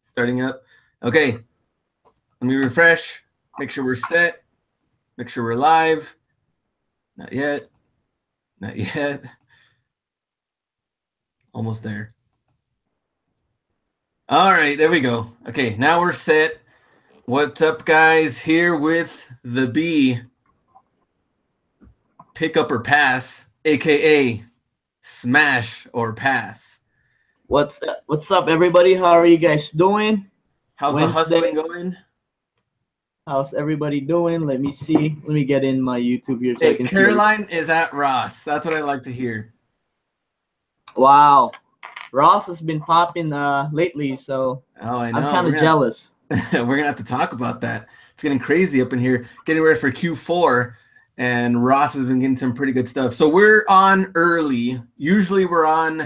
Starting up. Okay. Let me refresh. Make sure we're set. Make sure we're live. Not yet. Not yet. Almost there. All right, there we go. Okay, now we're set. What's up, guys? Here with the B. Pick up or pass, aka smash or pass. What's up, everybody? How are you guys doing? How's Wednesday. the hustling going? How's everybody doing? Let me see. Let me get in my YouTube here so I can Caroline is at Ross. That's what I like to hear. Wow. Ross has been popping lately, so I know. I'm kind of jealous. We're going to have to talk about that. It's getting crazy up in here. Getting ready for Q4, and Ross has been getting some pretty good stuff. So we're on early. Usually we're on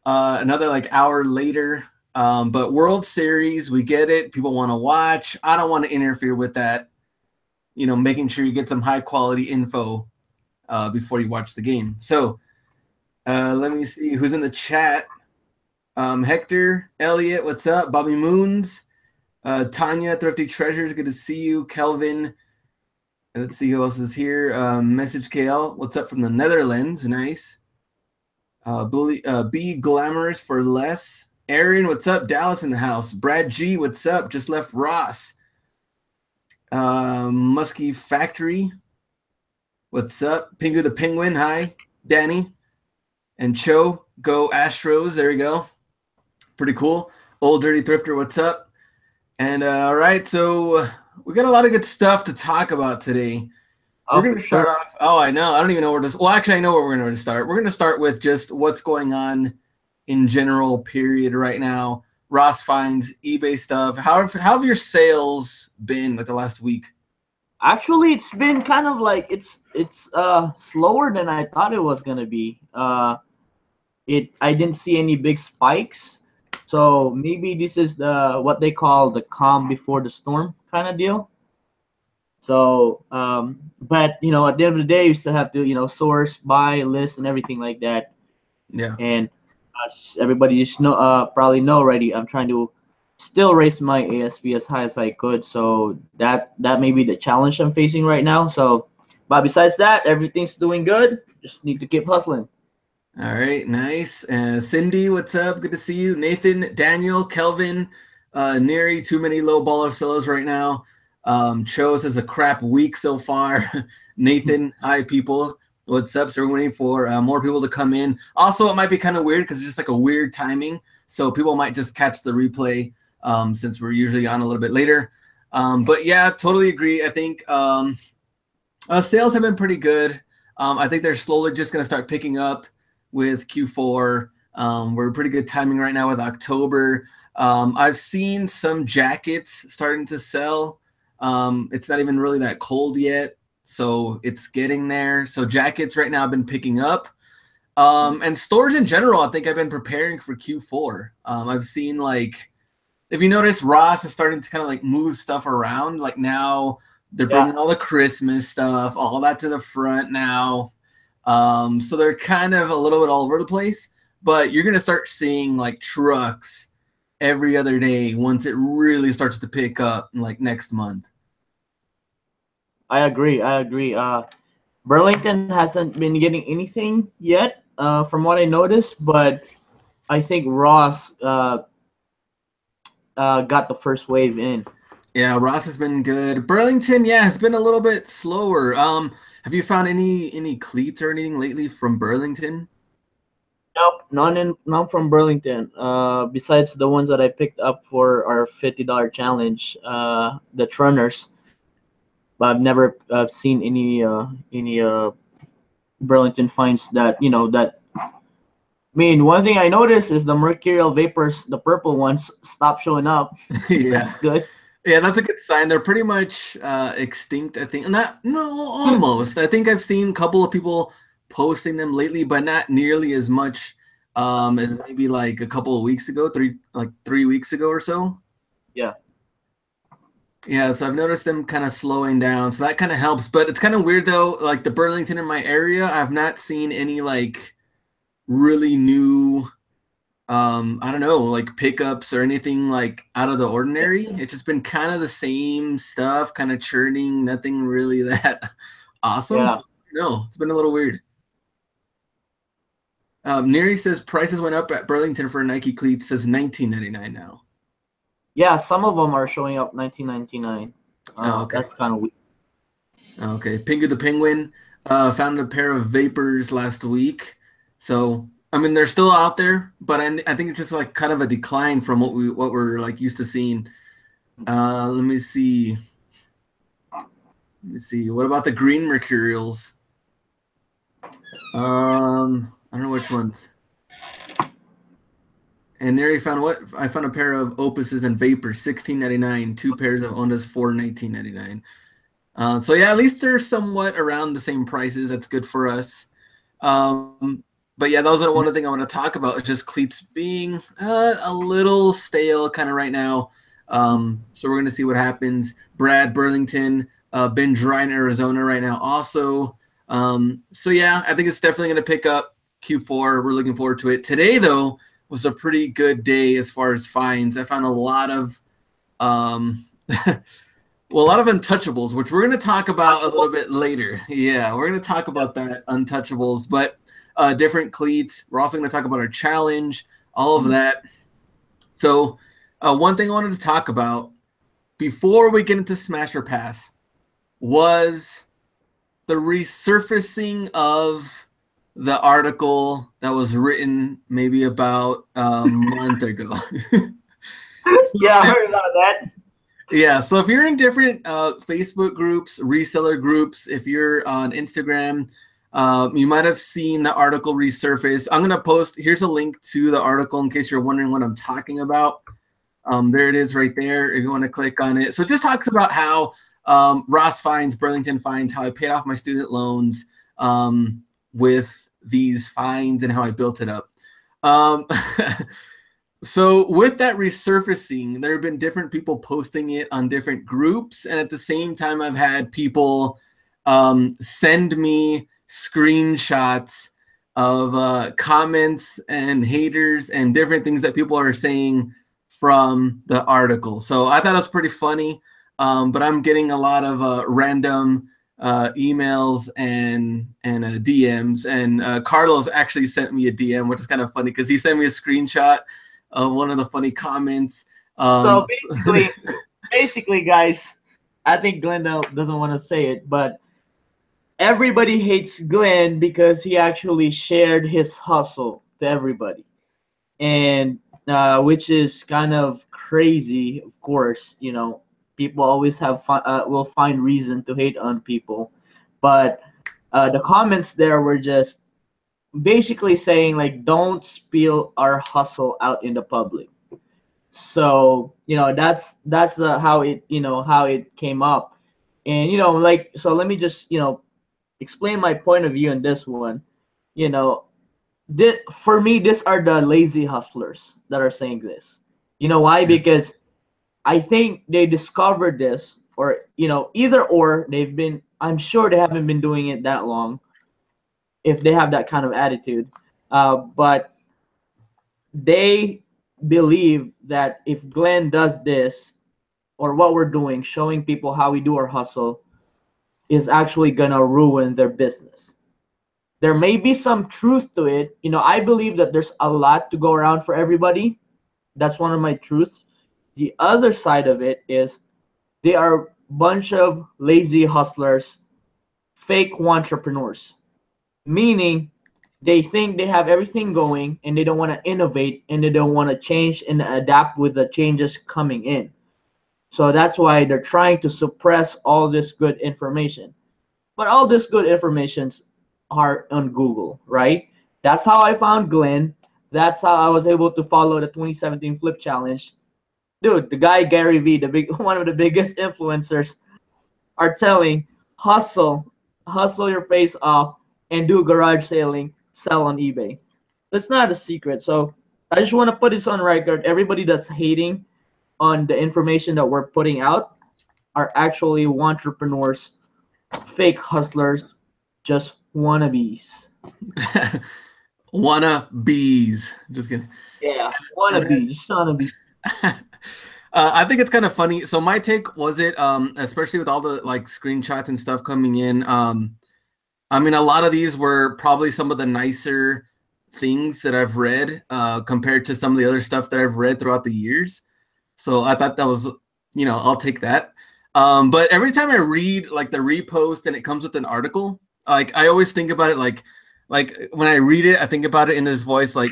another like hour later. But World Series, we get it. People want to watch. I don't want to interfere with that. You know, making sure you get some high quality info before you watch the game. So let me see who's in the chat. Hector, Elliot, what's up? Bobby Moons, Tanya, Thrifty Treasures, good to see you. Kelvin, and let's see who else is here. Message KL, what's up from the Netherlands? Nice. B Glamorous for less. Aaron, what's up? Dallas in the house. Brad G, what's up? Just left Ross. Muskie Factory, what's up? Pingu the Penguin, hi. Danny and Cho, go Astros. There we go. Pretty cool. Old Dirty Thrifter, what's up? And all right, so we got a lot of good stuff to talk about today. We're going to start off. Oh, I know. I don't even know where to. Well, actually, I know where we're going to start. We're going to start with just what's going on in general, period, right now. Ross finds, eBay stuff. How have your sales been like the last week? Actually, it's been kind of like it's slower than I thought it was gonna be. I didn't see any big spikes, so maybe this is what they call the calm before the storm kind of deal. So, but you know, at the end of the day, you still have to source, buy, list, and everything like that. Yeah. And everybody just probably know already. I'm trying to still raise my ASP as high as I could. So that may be the challenge I'm facing right now. So, but besides that, everything's doing good. Just need to keep hustling. All right, nice. Cindy, what's up? Good to see you. Nathan, Daniel, Kelvin, Neri, too many low baller sellers right now. Cho says a crap week so far. Nathan, hi people. What's up? So we're waiting for more people to come in. Also, it might be kind of weird because it's just like a weird timing. So people might just catch the replay since we're usually on a little bit later. But yeah, totally agree. I think sales have been pretty good. I think they're slowly just going to start picking up with Q4. We're pretty good timing right now with October. I've seen some jackets starting to sell. It's not even really that cold yet. So it's getting there. So jackets right now have been picking up. And stores in general, I think I've been preparing for Q4. I've seen like, if you notice, Ross is starting to kind of like move stuff around. Like now they're bringing all the Christmas stuff, all that to the front now. So they're kind of a little bit all over the place. But you're going to start seeing like trucks every other day once it really starts to pick up like next month. I agree. Burlington hasn't been getting anything yet, from what I noticed, but I think Ross got the first wave in. Yeah, Ross has been good. Burlington, yeah, has been a little bit slower. Have you found any cleats or anything lately from Burlington? Nope, none from Burlington. Besides the ones that I picked up for our $50 challenge, the Trunners. But I've never seen any Burlington finds that that. I mean, one thing I noticed is the mercurial vapors, the purple ones, stop showing up. Yeah, that's good. Yeah, that's a good sign. They're pretty much extinct, I think. Almost. I think I've seen a couple of people posting them lately, but not nearly as much as maybe like a couple of weeks ago, 3 weeks ago or so. Yeah. Yeah, so I've noticed them kind of slowing down, so that kind of helps. But it's kind of weird though. Like the Burlington in my area, I've not seen any like really new I don't know, like pickups or anything like out of the ordinary. It's just been kind of the same stuff, kind of churning, nothing really that awesome. Yeah. So no, it's been a little weird. Neri says prices went up at Burlington for Nike cleats. Says $19.99 now. Yeah, some of them are showing up 1999. Oh, okay. That's kind of weird. Okay. Pingu the Penguin found a pair of Vapors last week. So I mean they're still out there, but I think it's just like kind of a decline from what we're like used to seeing. Let me see. Let me see. What about the green mercurials? I don't know which ones. And Neri found what? I found a pair of Opuses and Vapors, $16.99. Two pairs of Ondas for $19.99. So yeah, at least they're somewhat around the same prices. That's good for us. But yeah, those are one of the things I want to talk about. Is just cleats being a little stale kind of right now. So we're gonna see what happens. Brad Burlington, been dry in Arizona right now also. So yeah, I think it's definitely gonna pick up Q4. We're looking forward to it. Today though was a pretty good day as far as finds. I found a lot of well, a lot of untouchables, which we're going to talk about a little bit later. Yeah, we're going to talk about that, untouchables, but different cleats. We're also going to talk about our challenge, all of that. So one thing I wanted to talk about before we get into Smash or Pass was the resurfacing of the article that was written maybe about a month ago. Yeah, I heard about that. Yeah, so if you're in different Facebook groups, reseller groups, if you're on Instagram, you might have seen the article resurface. I'm going to post, here's a link to the article in case you're wondering what I'm talking about. There it is right there if you want to click on it. So it just talks about how Ross finds, Burlington finds, how I paid off my student loans with these fines and how I built it up. So with that resurfacing, there have been different people posting it on different groups. And at the same time, I've had people send me screenshots of comments and haters and different things that people are saying from the article. So I thought it was pretty funny, but I'm getting a lot of random emails and DMs. And Carlos actually sent me a DM, which is kind of funny because he sent me a screenshot of one of the funny comments. So basically, guys, I think Glenn doesn't want to say it, but everybody hates Glenn because he actually shared his hustle to everybody, and which is kind of crazy. Of course, you know, people always will find reason to hate on people, but the comments there were just basically saying like, don't spill our hustle out in the public. So that's how it came up. And like, so let me just explain my point of view on this one. you know for me, these are the lazy hustlers that are saying this. You know why? Because I think they discovered this, or either or, I'm sure they haven't been doing it that long if they have that kind of attitude. But they believe that if Glenn does this, or what we're doing, showing people how we do our hustle, is actually gonna ruin their business. There may be some truth to it. I believe that there's a lot to go around for everybody. That's one of my truths. The other side of it is they are a bunch of lazy hustlers, fake entrepreneurs, meaning they think they have everything going and they don't want to innovate and they don't want to change and adapt with the changes coming in. So that's why they're trying to suppress all this good information. But all this good informations are on Google, right? That's how I found Glenn. That's how I was able to follow the 2017 Flip Challenge. Dude, the guy Gary Vee, one of the biggest influencers, are telling hustle your face off and do garage selling, sell on eBay. That's not a secret. So I just want to put this on record. Everybody that's hating on the information that we're putting out are actually entrepreneurs, fake hustlers, just wannabes. Wanna bees. Just kidding. Yeah, wanna And be, just wanna be. I think it's kind of funny. So my take was it, especially with all the like screenshots and stuff coming in. I mean, a lot of these were probably some of the nicer things that I've read compared to some of the other stuff that I've read throughout the years. So I thought that was, I'll take that. But every time I read like the repost and it comes with an article, like I always think about it like when I read it, I think about it in this voice like,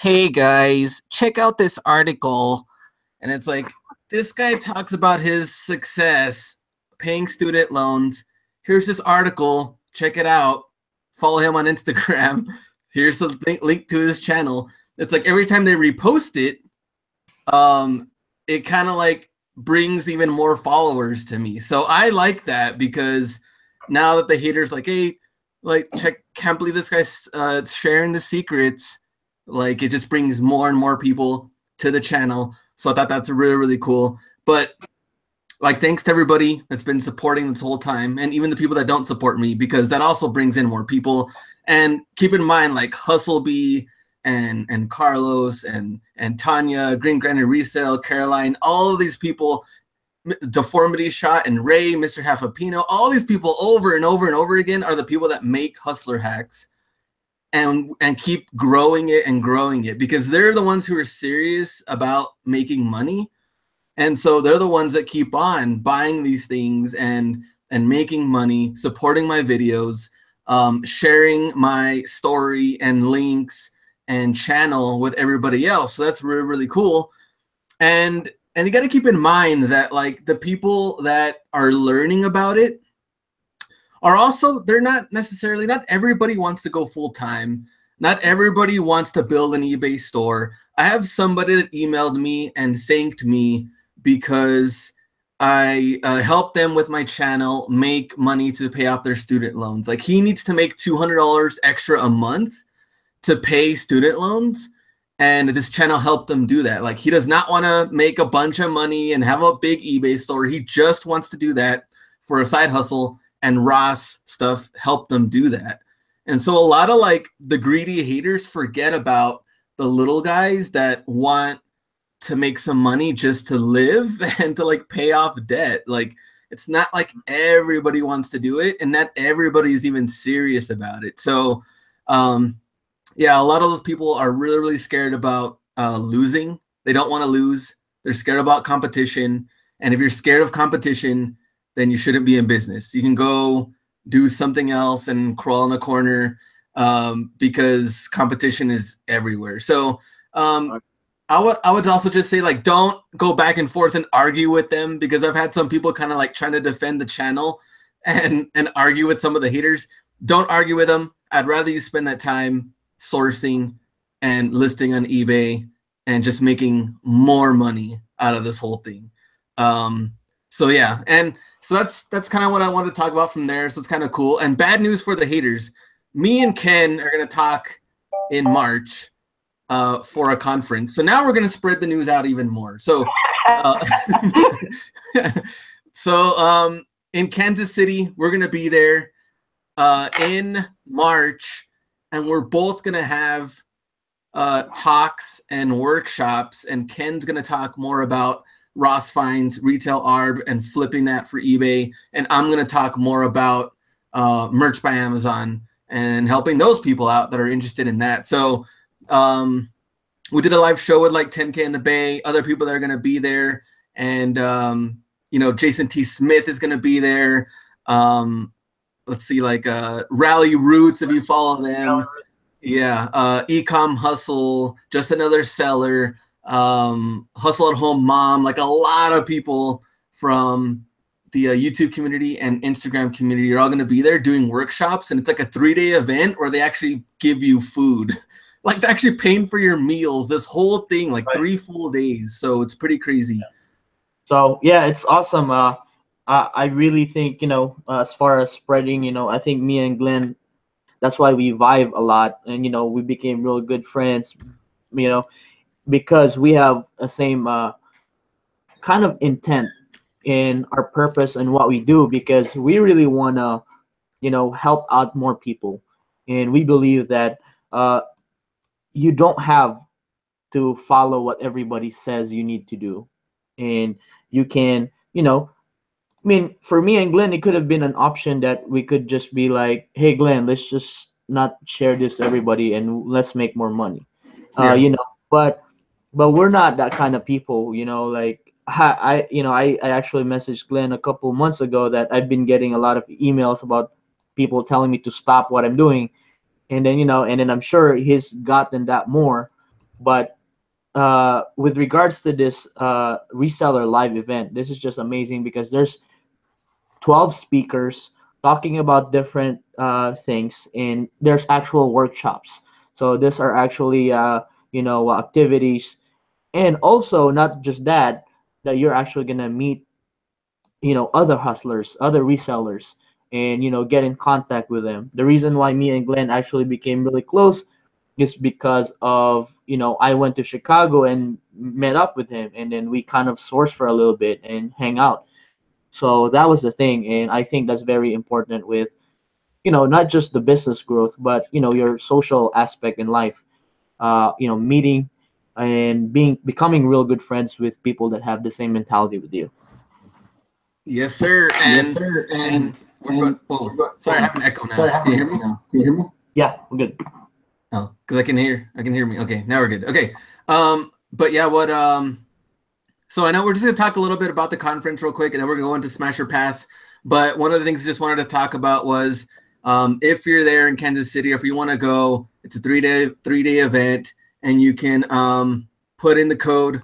hey guys, check out this article. And it's like, this guy talks about his success paying student loans. Here's this article. Check it out. Follow him on Instagram. Here's the link to his channel. It's like every time they repost it, it kind of like brings even more followers to me. So I like that because now that the haters like, hey, like can't believe this guy's sharing the secrets. Like it just brings more and more people to the channel. So I thought that's really, really cool. But like, thanks to everybody that's been supporting this whole time, and even the people that don't support me, because that also brings in more people. And keep in mind, like Hustlebee and Carlos and Tanya, Green Granite Resale, Caroline, all of these people, Deformity Shot and Ray, Mr. Halfapino, all these people over and over and over again are the people that make Hustler Hacks and keep growing it because they're the ones who are serious about making money. And so they're the ones that keep on buying these things and making money, supporting my videos, sharing my story and links and channel with everybody else. So that's really, really cool. And you got to keep in mind that like the people that are learning about it are also, they're not necessarily, not everybody wants to go full time. Not everybody wants to build an eBay store. I have somebody that emailed me and thanked me because I helped them with my channel make money to pay off their student loans. Like he needs to make $200 extra a month to pay student loans. And this channel helped him do that. Like he does not want to make a bunch of money and have a big eBay store. He just wants to do that for a side hustle. And Ross stuff helped them do that. And so a lot of like the greedy haters forget about the little guys that want to make some money just to live and to like pay off debt. Like it's not like everybody wants to do it and not everybody's even serious about it. So yeah, a lot of those people are really, really scared about losing. They don't want to lose. They're scared about competition. And if you're scared of competition, then you shouldn't be in business. You can go do something else and crawl in a corner because competition is everywhere. So I would also just say, like, don't go back and forth and argue with them, because I've had some people kind of like trying to defend the channel and argue with some of the haters. Don't argue with them. I'd rather you spend that time sourcing and listing on eBay and just making more money out of this whole thing. So yeah, and so that's kind of what I wanted to talk about from there. So it's kind of cool. And bad news for the haters. Me and Ken are going to talk in March for a conference. So now we're going to spread the news out even more. So in Kansas City, we're going to be there in March, and we're both going to have talks and workshops, and Ken's going to talk more about Ross Finds, retail arb, and flipping that for eBay. And I'm going to talk more about merch by Amazon and helping those people out that are interested in that. So we did a live show with like 10K in the Bay, other people that are going to be there. And, you know, Jason T. Smith is going to be there. Let's see, like Rally Roots, if you follow them. Yeah. Ecom Hustle, Just Another Seller, Hustle at Home Mom, like a lot of people from the YouTube community and Instagram community are all going to be there doing workshops. And it's like a 3-day event where they actually give you food, like they're actually paying for your meals, this whole thing, like 3 full days. So it's pretty crazy. So yeah, it's awesome. I really think, you know, as far as spreading, you know, I think me and Glenn, that's why we vibe a lot. And, you know, we became real good friends, you know, because we have the same kind of intent in our purpose and what we do, because we really want to, you know, help out more people. And we believe that uh, you don't have to follow what everybody says you need to do, and you can, I mean, for me and Glenn, it could have been an option that we could just be like, "Hey, Glenn, let's just not share this to everybody and let's make more money," Yeah. But we're not that kind of people, Like I actually messaged Glenn a couple months ago that I've been getting a lot of emails about people telling me to stop what I'm doing, and then I'm sure he's gotten that more, but with regards to this reseller live event, this is just amazing because there's 12 speakers talking about different things, and there's actual workshops. So these are actually activities, and also not just that, that you're actually gonna meet other hustlers, other resellers, and get in contact with them. The reason why me and Glenn actually became really close is because of I went to Chicago and met up with him, and then we kind of sourced for a little bit and hang out. So that was the thing, and I think that's very important with not just the business growth, but your social aspect in life. Meeting and becoming real good friends with people that have the same mentality with you. Yes, sir. Yes, And sir. and we're going. Oh, sorry, I have an echo Sorry, now. I have Can you an hear echo me? now. Can you hear me? Yeah, we're good. Oh, because I can hear me. Okay, now we're good. Okay. But yeah, so I know we're just gonna talk a little bit about the conference real quick, and then we're gonna go into Smash or Pass. But one of the things I just wanted to talk about was if you're there in Kansas City, or if you want to go, it's a three day event, and you can put in the code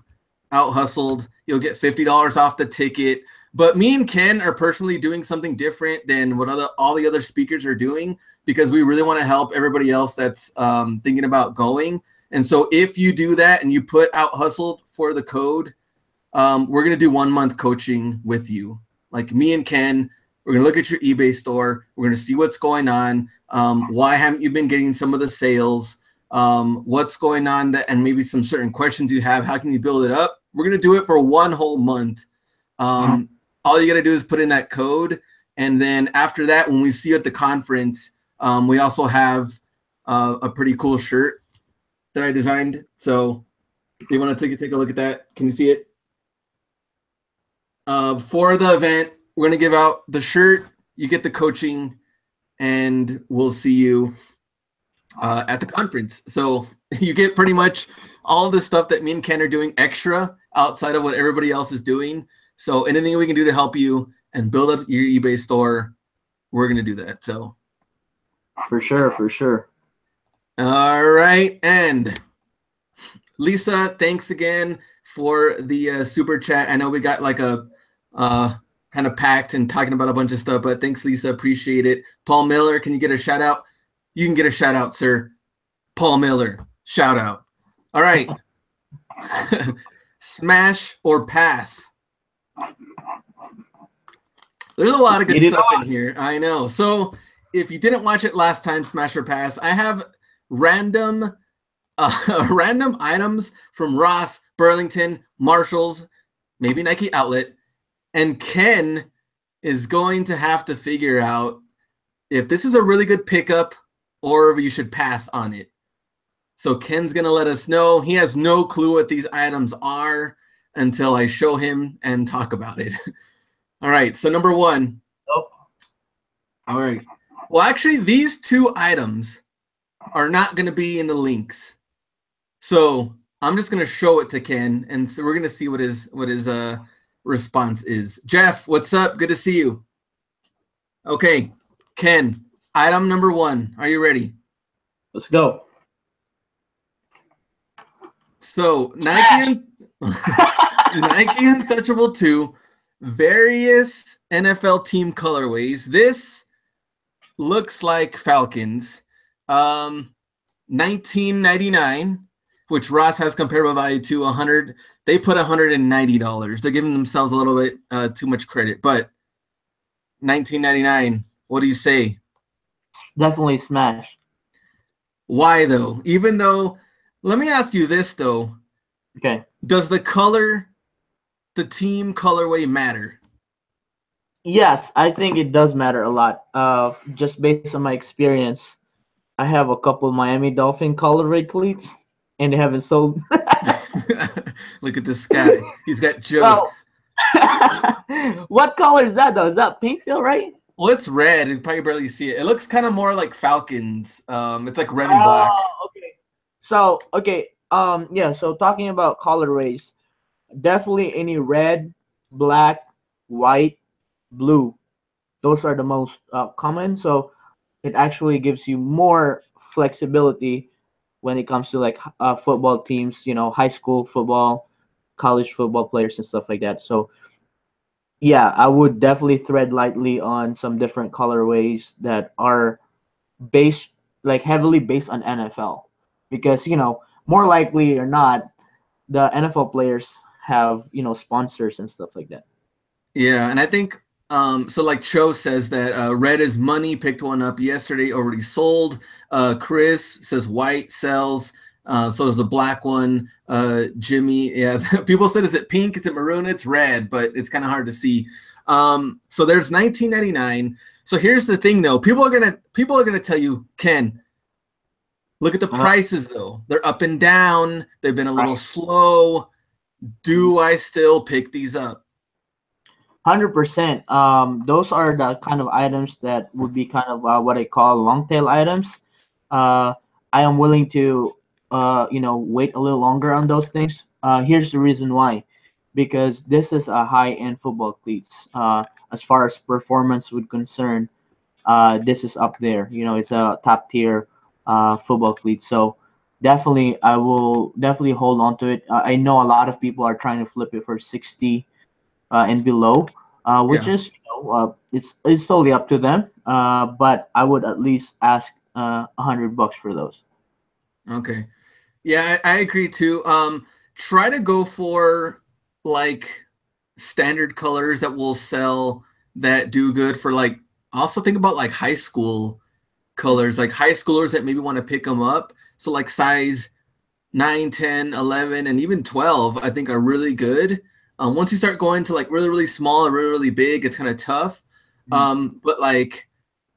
Out Hustled. You'll get $50 off the ticket. But me and Ken are personally doing something different than what all the other speakers are doing, because we really want to help everybody else that's thinking about going. And so if you do that and you put Out Hustled for the code, we're going to do 1 month coaching with you. Like me and Ken, we're going to look at your eBay store. We're going to see what's going on. Why haven't you been getting some of the sales? What's going on, and maybe some certain questions you have. How can you build it up? We're going to do it for 1 whole month. All you got to do is put in that code. And then after that, when we see you at the conference, we also have a pretty cool shirt that I designed. So if you want to take a look at that, can you see it? For the event, we're going to give out the shirt, you get the coaching, and we'll see you at the conference. So you get pretty much all the stuff that me and Ken are doing extra outside of what everybody else is doing. So anything we can do to help you and build up your eBay store, we're going to do that. So For sure, for sure. all right. And Lisa, thanks again for the super chat. I know we got like a kind of packed and talking about a bunch of stuff, but thanks, Lisa. Appreciate it. Paul Miller, can you get a shout out? You can get a shout out, sir. Paul Miller, shout out. All right. Smash or pass? There's a lot of good stuff in here. I know. So if you didn't watch it last time, Smash or Pass, I have random items from Ross, Burlington, Marshalls, maybe Nike Outlet, and Ken is going to have to figure out if this is a really good pickup or if you should pass on it. So Ken's going to let us know. He has no clue what these items are until I show him and talk about it. All right, so number one. Nope. All right. Well, actually, these two items are not going to be in the links. So I'm just going to show it to Ken, and so we're going to see what his response is. Jeff, what's up? Good to see you. Okay, Ken, item number one. Are you ready? Let's go. So Nike Untouchable 2, various NFL team colorways. This looks like Falcons. $19.99, which Ross has comparable value to $100. They put $190. They're giving themselves a little bit too much credit, but $19.99. What do you say? Definitely smash. Why though? Even though, let me ask you this though. Okay. Does the color, the team colorway matter? Yes, I think it does matter a lot. Just based on my experience, I have a couple Miami Dolphin colorway cleats, and they haven't sold. Look at this guy. He's got Well, jokes. what color is that though? Is that pink though, right? Well, it's red. You probably barely see it. It looks kind of more like Falcons. It's like red and black. Oh, okay. So, okay, yeah. So talking about colorways, definitely any red, black, white, blue. Those are the most common. So it actually gives you more flexibility when it comes to like football teams. High school football, college football players and stuff like that. So yeah, I would definitely thread lightly on some different colorways that are based like heavily based on NFL because more likely or not the NFL players have sponsors and stuff like that. Yeah, and I think so like Cho says that red is money, picked one up yesterday, already sold. Chris says white sells. So there's a black one. Jimmy, yeah, people said is it pink, is it maroon? It's red, but it's kind of hard to see. So there's 1999. So here's the thing though. People are gonna tell you, Ken, look at the prices though. They're up and down. They've been a little slow. Do I still pick these up? 100%. Those are the kind of items that would be kind of what I call long tail items. I am willing to, wait a little longer on those things. Here's the reason why, because this is a high end football cleats. As far as performance would concern, this is up there. It's a top tier football cleat. So definitely, I will definitely hold on to it. I know a lot of people are trying to flip it for 60 and below, which is it's totally up to them. But I would at least ask $100 for those. Okay. Yeah, I agree too. Try to go for like standard colors that will sell that do good for like also think about like high school colors, like high schoolers that maybe want to pick them up. So like size 9, 10, 11, and even 12, I think are really good. Once you start going to like really, really small and really, really big, it's kind of tough. But like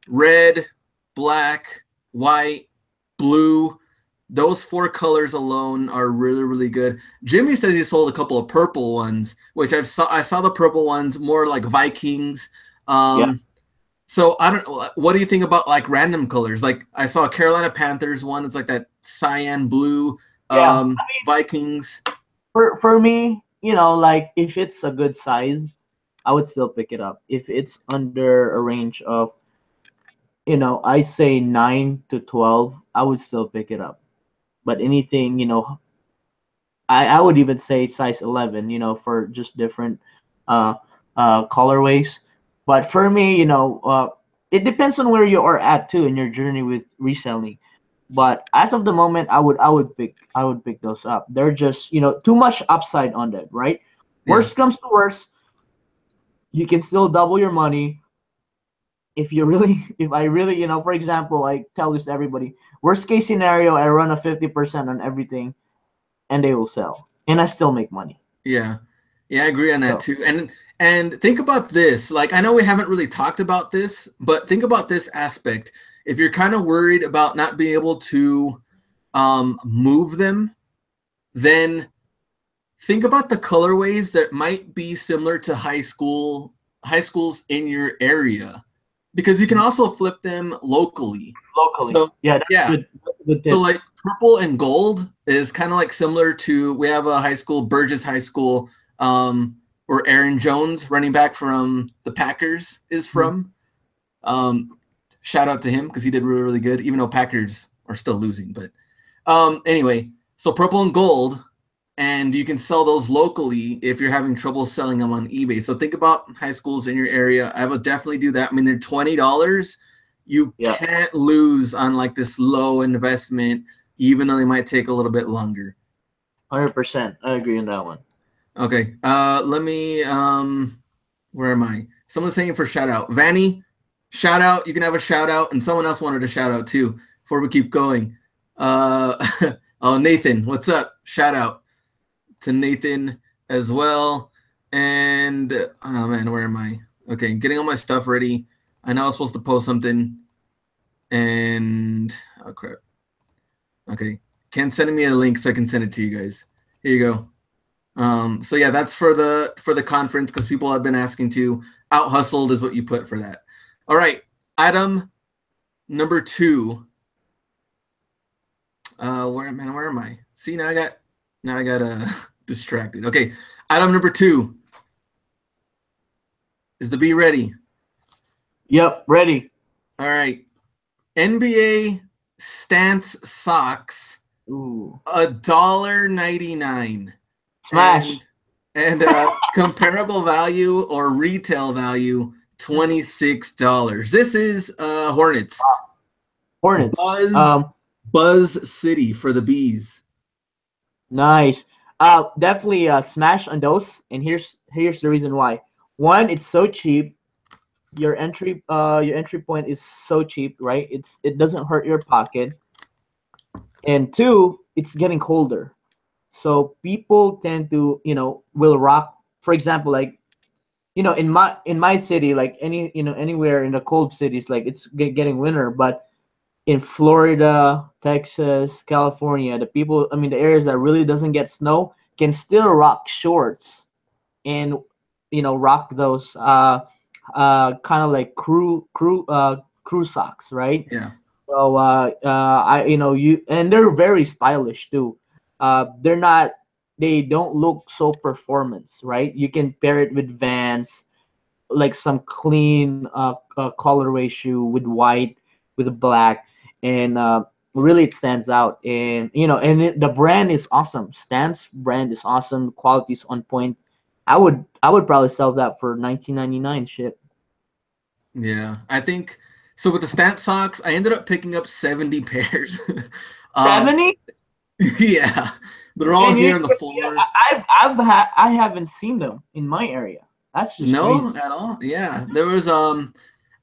red, black, white, blue, those 4 colors alone are really, really good. Jimmy says he sold a couple of purple ones, which I saw the purple ones more like Vikings. So I don't know. What do you think about like random colors? Like I saw a Carolina Panthers one. It's like that cyan blue. I mean, Vikings. for me, like if it's a good size, I would still pick it up. If it's under a range of, I say 9 to 12, I would still pick it up. But anything, I would even say size 11, for just different uh, colorways. But for me, it depends on where you are at too in your journey with reselling. But as of the moment, I would pick those up. They're just too much upside on them, right? Worst comes to worst, you can still double your money if I really, for example, I tell this to everybody. Worst case scenario, I run a 50% on everything, and they will sell, and I still make money. Yeah. Yeah, I agree on that too. And think about this. Like I know we haven't really talked about this, but think about this aspect. If you're kind of worried about not being able to move them, then think about the colorways that might be similar to high schools in your area, because you can also flip them locally. So Yeah, that's good. That's a good tip. So like purple and gold is kind of like similar to, we have a high school, Burgess High School, where Aaron Jones, running back from the Packers, is from. Shout out to him because he did really, really good, even though Packers are still losing. But anyway, so purple and gold, and you can sell those locally if you're having trouble selling them on eBay. So think about high schools in your area. I would definitely do that. I mean, they're $20. You can't lose on like this low investment, even though they might take a little bit longer. 100%. I agree on that one. Okay. Let me, where am I? Someone's saying for shout out. Vanny, shout out. You can have a shout out. And someone else wanted a shout out too before we keep going. Oh, Nathan, what's up? Shout out to Nathan as well. And, oh man, where am I? Okay. Getting all my stuff ready. I know I was supposed to post something. And oh crap. Okay, Ken's sending me a link so I can send it to you guys. Here you go. So yeah, that's for the conference because people have been asking to. Out hustled is what you put for that. All right, item number 2. Where am I? See, now I got distracted. Okay, item number 2 is the Be ready. Yep, ready. All right, NBA Stance socks. Ooh. $1.99. Smash. And comparable value or retail value, $26. This is Hornets. Hornets. Buzz City for the Bees. Nice. Definitely smash on those. And here's the reason why. One, it's so cheap. Your entry point is so cheap, right? It doesn't hurt your pocket. And 2, it's getting colder. So people tend to, will rock. For example, like, in my city, like anywhere in the cold cities, like it's getting winter. But in Florida, Texas, California, the areas that really doesn't get snow can still rock shorts and rock those kind of like crew socks, right? Yeah. So and they're very stylish too. They don't look so performance, right? You can pair it with Vans, like some clean colorway shoe with white, with black, and really it stands out. And the brand is awesome. Stance brand is awesome. Quality's on point. I would probably sell that for $19.99 ship. Yeah, I think so. With the Stance socks, I ended up picking up 70 pairs. 70? Yeah, they're all here on the floor. I haven't seen them in my area. That's just no crazy. at all. Yeah, there was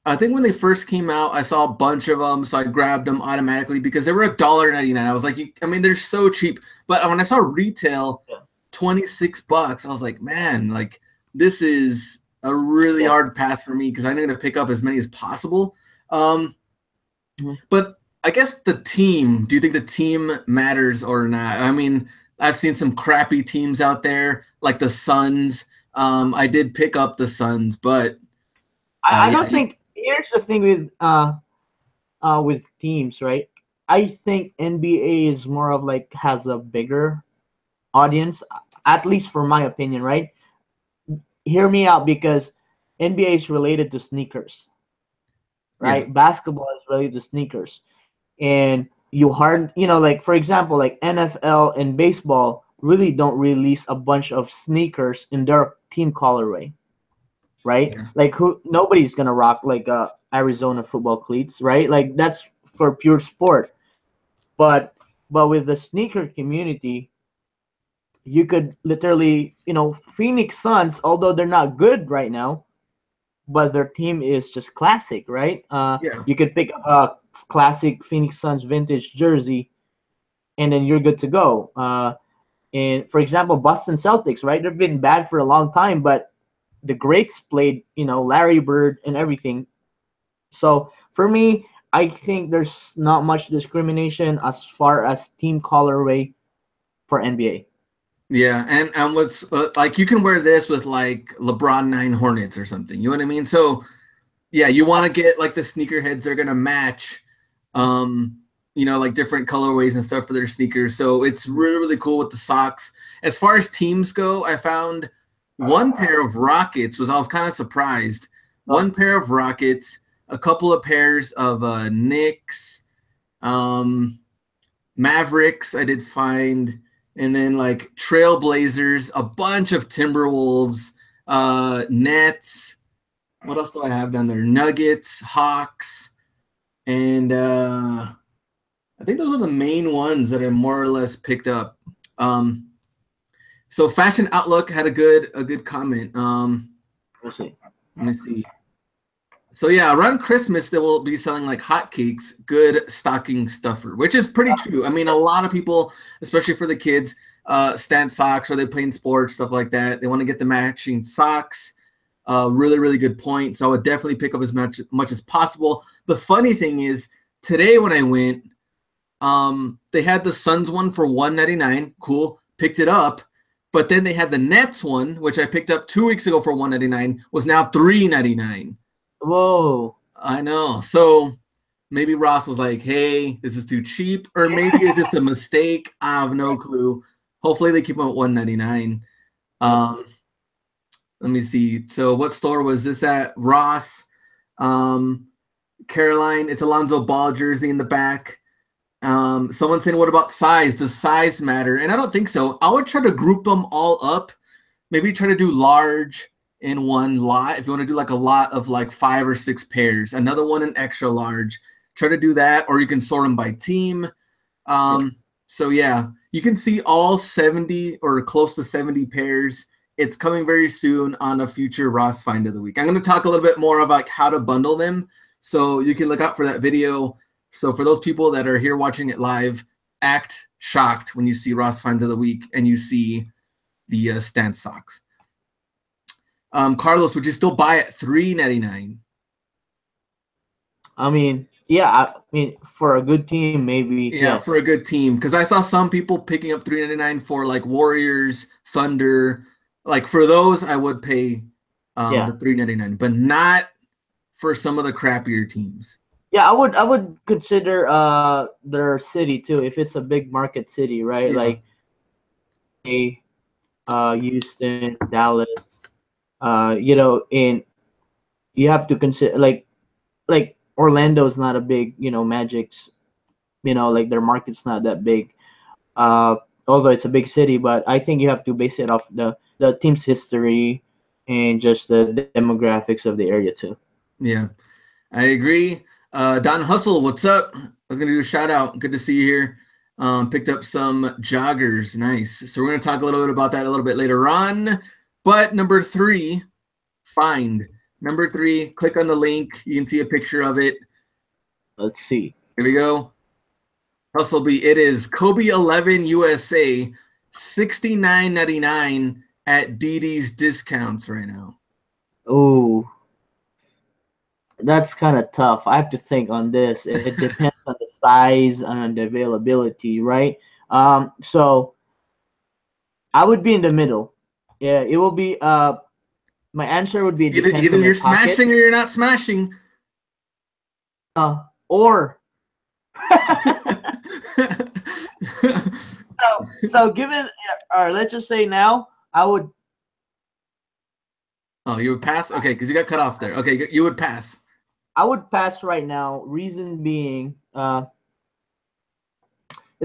I think when they first came out, I saw a bunch of them, so I grabbed them automatically because they were $1.99. I was like, they're so cheap. But when I saw retail, $26, I was like, man, like this is a really hard pass for me because I'm going to pick up as many as possible. But I guess the team, do you think the team matters or not? I mean, I've seen some crappy teams out there like the Suns. I did pick up the Suns, but I don't think. Here's the thing with teams, right? I think NBA is more of like has a bigger audience, at least for my opinion, right? Hear me out because NBA is related to sneakers, right? Yeah. Basketball is related to sneakers, and like for example, like NFL and baseball really don't release a bunch of sneakers in their team colorway, right? Yeah. Like nobody's gonna rock like Arizona football cleats, right? Like that's for pure sport. But with the sneaker community, you could literally, Phoenix Suns, although they're not good right now, but their team is just classic, right? Yeah. You could pick a classic Phoenix Suns vintage jersey, and then you're good to go. And for example, Boston Celtics, right? They've been bad for a long time, but the greats played, Larry Bird and everything. So for me, I think there's not much discrimination as far as team colorway for NBA. Yeah, and what's like you can wear this with like LeBron 9 Hornets or something. You know what I mean? So yeah, you want to get like the sneakerheads they're gonna match, like different colorways and stuff for their sneakers. So it's really really cool with the socks. As far as teams go, I found one pair of Rockets. I was kind of surprised. One pair of Rockets, a couple of pairs of Knicks, Mavericks. I did find. And then like Trailblazers, a bunch of Timberwolves, Nets. What else do I have down there? Nuggets, Hawks, and I think those are the main ones that I more or less picked up. So Fashion Outlook had a good comment. We'll see. Let me see. So yeah, around Christmas they will be selling like hotcakes, good stocking stuffer, which is pretty true. I mean, a lot of people, especially for the kids, stance socks or they playing sports, stuff like that. They want to get the matching socks. Really, really good point. So I would definitely pick up as much as possible. The funny thing is, today when I went, they had the Suns one for $1.99. Cool. Picked it up. But then they had the Nets one, which I picked up 2 weeks ago for $1.99, was now $3.99. Whoa. I know. So maybe Ross was like, hey, this is too cheap. Or maybe it's just a mistake. I have no clue. Hopefully they keep them at $1.99. Let me see. So what store was this at? Ross. Caroline, it's Alonzo Ball jersey in the back. Someone saying, what about size? Does size matter? And I don't think so. I would try to group them all up. Maybe try to do large in one lot. If you want to do like a lot of like 5 or 6 pairs, another one in extra large, try to do that. Or you can sort them by team. So yeah, you can see all 70 or close to 70 pairs. It's coming very soon on a future Ross Find of the Week. I'm going to talk a little bit more about how to bundle them. So you can look out for that video. So for those people that are here watching it live, act shocked when you see Ross Finds of the Week and you see the Stance socks. Carlos, would you still buy at $3.99? I mean, yeah. I mean, for a good team, maybe. Yeah, yes. for a good team. Because I saw some people picking up $3.99 for like Warriors, Thunder. Like for those, I would pay the $3.99, but not for some of the crappier teams. Yeah, I would consider their city too, if it's a big market city, right? Yeah. Like Houston, Dallas. You know, and you have to consider like Orlando's not a big, you know, Magic's, you know, like their market's not that big. Although it's a big city, but I think you have to base it off the team's history and just the demographics of the area too. Yeah, I agree. Don Hustle, what's up? I was going to do a shout out. Good to see you here. Picked up some joggers. Nice. So we're going to talk a little bit about that a little bit later on. But number 3, find. Number 3, click on the link. You can see a picture of it. Let's see. Here we go. Hustlebee. It is Kobe 11 USA, $69.99 at DD's discounts right now. Oh, that's kind of tough. I have to think on this. It depends on the size and the availability, right? So I would be in the middle. Yeah, it will be. My answer would be Either you're smashing or you're not smashing. Or. so given, or let's just say now, I would. Oh, you would pass? Okay, because you got cut off there. Okay, you would pass. I would pass right now. Reason being, it's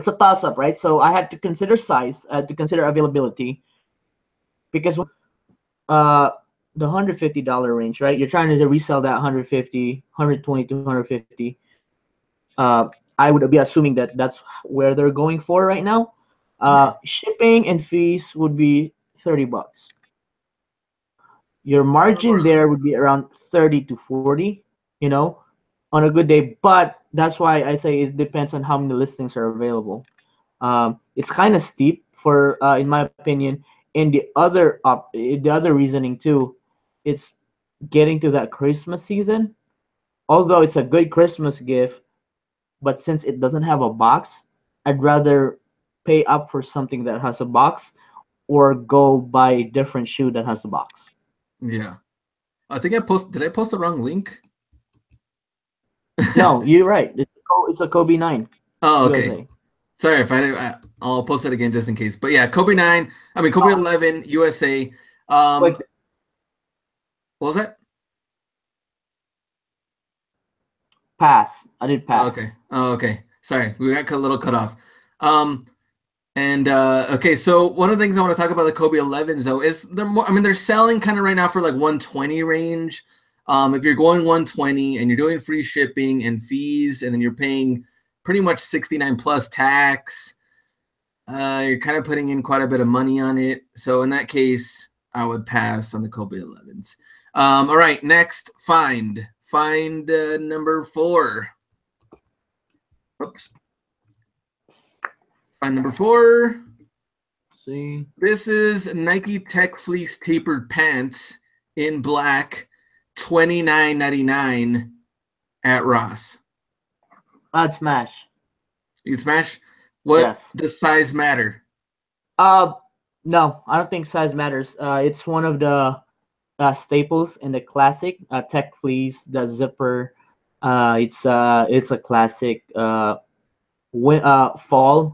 a toss-up, right? So I had to consider size, to consider availability, because the $150 range, right? You're trying to resell that 150, 120 to 150. I would be assuming that that's where they're going for right now. Shipping and fees would be $30. Your margin there would be around 30 to 40, you know, on a good day. But that's why I say it depends on how many listings are available. It's kind of steep for, in my opinion. And the other reasoning too, it's getting to that Christmas season. Although it's a good Christmas gift, but since it doesn't have a box, I'd rather pay up for something that has a box or go buy a different shoe that has a box. Yeah. I think did I post the wrong link? No, you're right. It's a Kobe 9. Oh, okay. USA. Sorry if I'll post it again just in case. But yeah, Kobe 11 USA. What was that? Pass. I did pass. Oh, okay. Sorry, we got a little cut off. Okay, so one of the things I want to talk about the Kobe 11s though is they're selling kind of right now for like 120 range. If you're going 120 and you're doing free shipping and fees, and then you're paying pretty much 69 plus tax, you're kind of putting in quite a bit of money on it. So in that case, I would pass on the Kobe 11s. All right, next, find number 4. Oops. Find number 4. See, this is Nike Tech Fleece tapered pants in black, $29.99 at Ross. I'd smash. You smash. What Yes. does size matter? Uh, no, I don't think size matters. It's one of the staples in the classic tech fleece, the zipper. It's a classic fall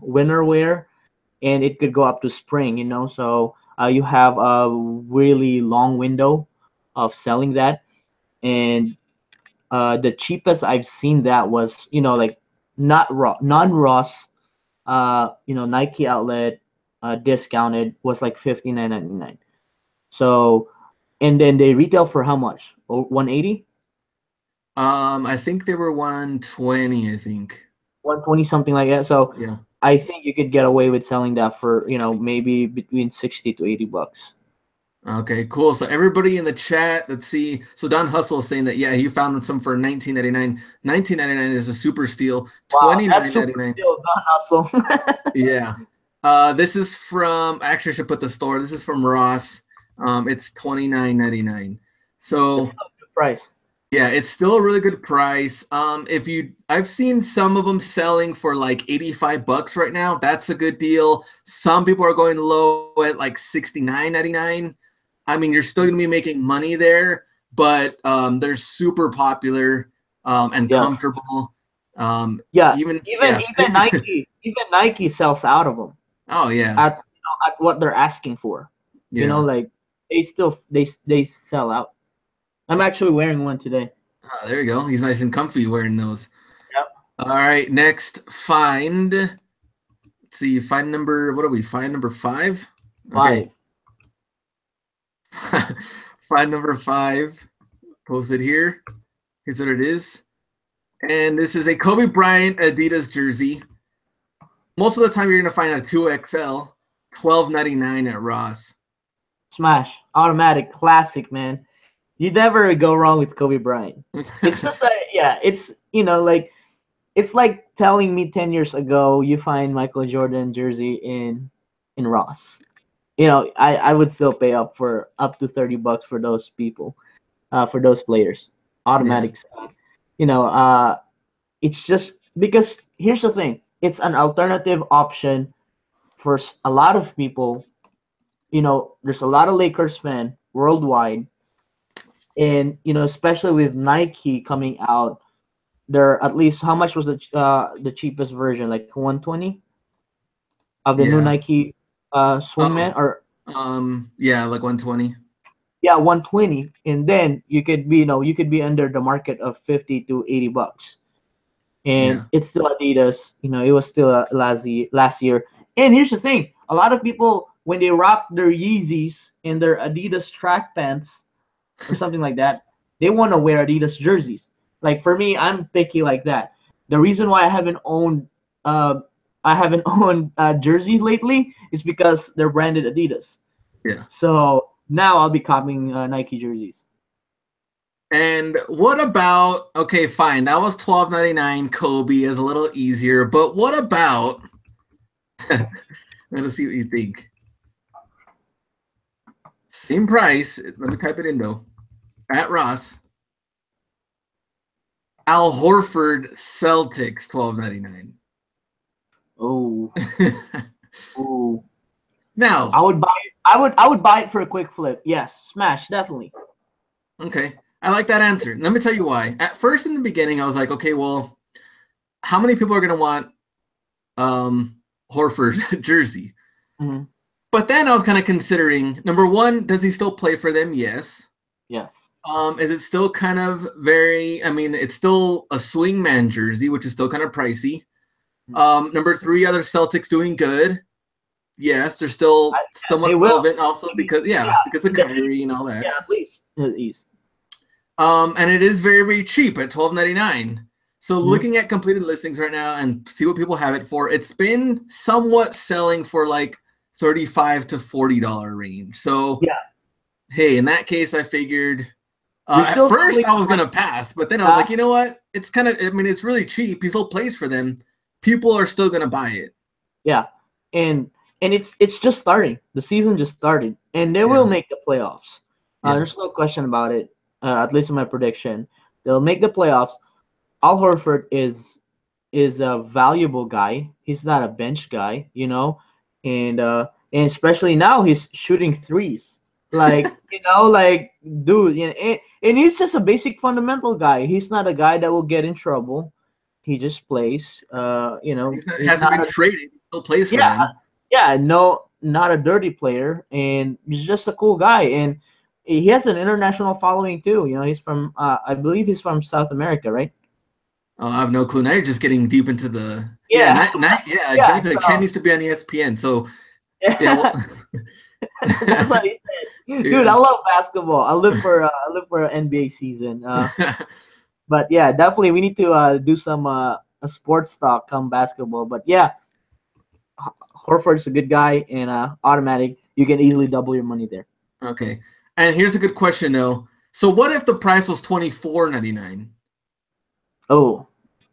winter wear, and it could go up to spring. So you have a really long window of selling that, and the cheapest I've seen that was like not raw non-Ross Nike outlet discounted was like 59.99. So and then they retail for how much? 180, I think they were 120, I think. 120, something like that. So Yeah. I think you could get away with selling that for maybe between 60 to 80 bucks. Okay, cool. So everybody in the chat, let's see. So Don Hustle is saying that yeah, he found some for 19.99. 19.99 is a super steal. Wow, that's super 29.99. still not hustle. Yeah. This is from actually I should put the store. This is from Ross. It's 29.99. That's So not a good price. yeah, it's still a really good price. I've seen some of them selling for like 85 bucks right now. That's a good deal. Some people are going low at like 69.99. I mean, you're still going to be making money there, but they're super popular and Yes. comfortable. Yeah. Even Even yeah. even Nike sells out of them Oh yeah, at what they're asking for. yeah. Like they sell out. I'm actually wearing one today. Ah, there you go. He's nice and comfy wearing those. Yep. All right, next find. Let's see, find number. What are we? Find number 5. Five. Okay, find number 5. Posted here. Here's what it is. And this is a Kobe Bryant Adidas jersey. Most of the time, you're gonna find a 2XL, $12.99 at Ross. Smash. Automatic. Classic, man. You never go wrong with Kobe Bryant. It's just yeah, it's like it's like telling me 10 years ago you find Michael Jordan jersey in Ross. I would still pay up to 30 bucks for those people, for those players. Yeah, Automatic. It's just because here's the thing. It's an alternative option for a lot of people. There's a lot of Lakers fan worldwide, and especially with Nike coming out, there at least how much was the cheapest version? Like 120 of the new yeah. Nike Oh, Swingman, or yeah, like 120. yeah, 120, and then you could be under the market of 50 to 80 bucks, and Yeah, it's still Adidas. It was still last year. And here's the thing: a lot of people when they rock their Yeezys and their Adidas track pants or something like that, they want to wear Adidas jerseys. Like for me, I'm picky like that. The reason why uh, I haven't owned jerseys lately is because they're branded Adidas. yeah. So now I'll be copying Nike jerseys. And what about, okay, fine, that was $12.99. Kobe is a little easier, but what about, let's see what you think. Same price. Let me type it in though. At Ross. Al Horford Celtics, $12.99. Oh, oh. Now, I would buy it. I would buy it for a quick flip. Yes, smash, definitely. okay, I like that answer. Let me tell you why. At first, in the beginning, I was like, okay, well, how many people are going to want Horford jersey? Hmm. But then I was kind of considering, number one, does he still play for them? Yes. Yes. Is it still kind of I mean, it's still a swingman jersey, which is still kind of pricey. Number 3, other Celtics doing good. Yes, they're still They somewhat will. relevant also because, Yeah, because of in the East. Kyrie and all that. Yeah, at least. And it is very, very cheap at $12.99. So Hmm. looking at completed listings right now and see what people have it for, it's been somewhat selling for like $35 to $40 range. So Yeah, hey, in that case, I figured you're at still first selling I was for gonna pass, but then I was like, pass. you know what? It's kind of, I mean, it's really cheap. He still plays for them. People are still gonna buy it. Yeah, and it's just starting. The season just started, and they will Yeah, make the playoffs. yeah, There's no question about it. At least in my prediction, they'll make the playoffs. Al Horford is is a valuable guy. He's not a bench guy, and especially now he's shooting threes. Like, like, dude, and he's just a basic fundamental guy. He's not a guy that will get in trouble. He just plays. He's Hasn't not been a traded. He still plays for yeah, them. yeah, no, not a dirty player, and he's just a cool guy, and he has an international following too. He's from, I believe he's from South America, right? Oh, I have no clue. Now you're just getting deep into the yeah, Yeah, yeah, yeah. exactly. Ken So needs to be on ESPN. So yeah, well, that's what he said, dude. I yeah. love basketball. I live for an NBA season. But yeah, definitely we need to do some a sports talk come basketball. But yeah, Horford's a good guy, and automatic. You can easily double your money there. Okay. And here's a good question though. So what if the price was $24.99? Oh,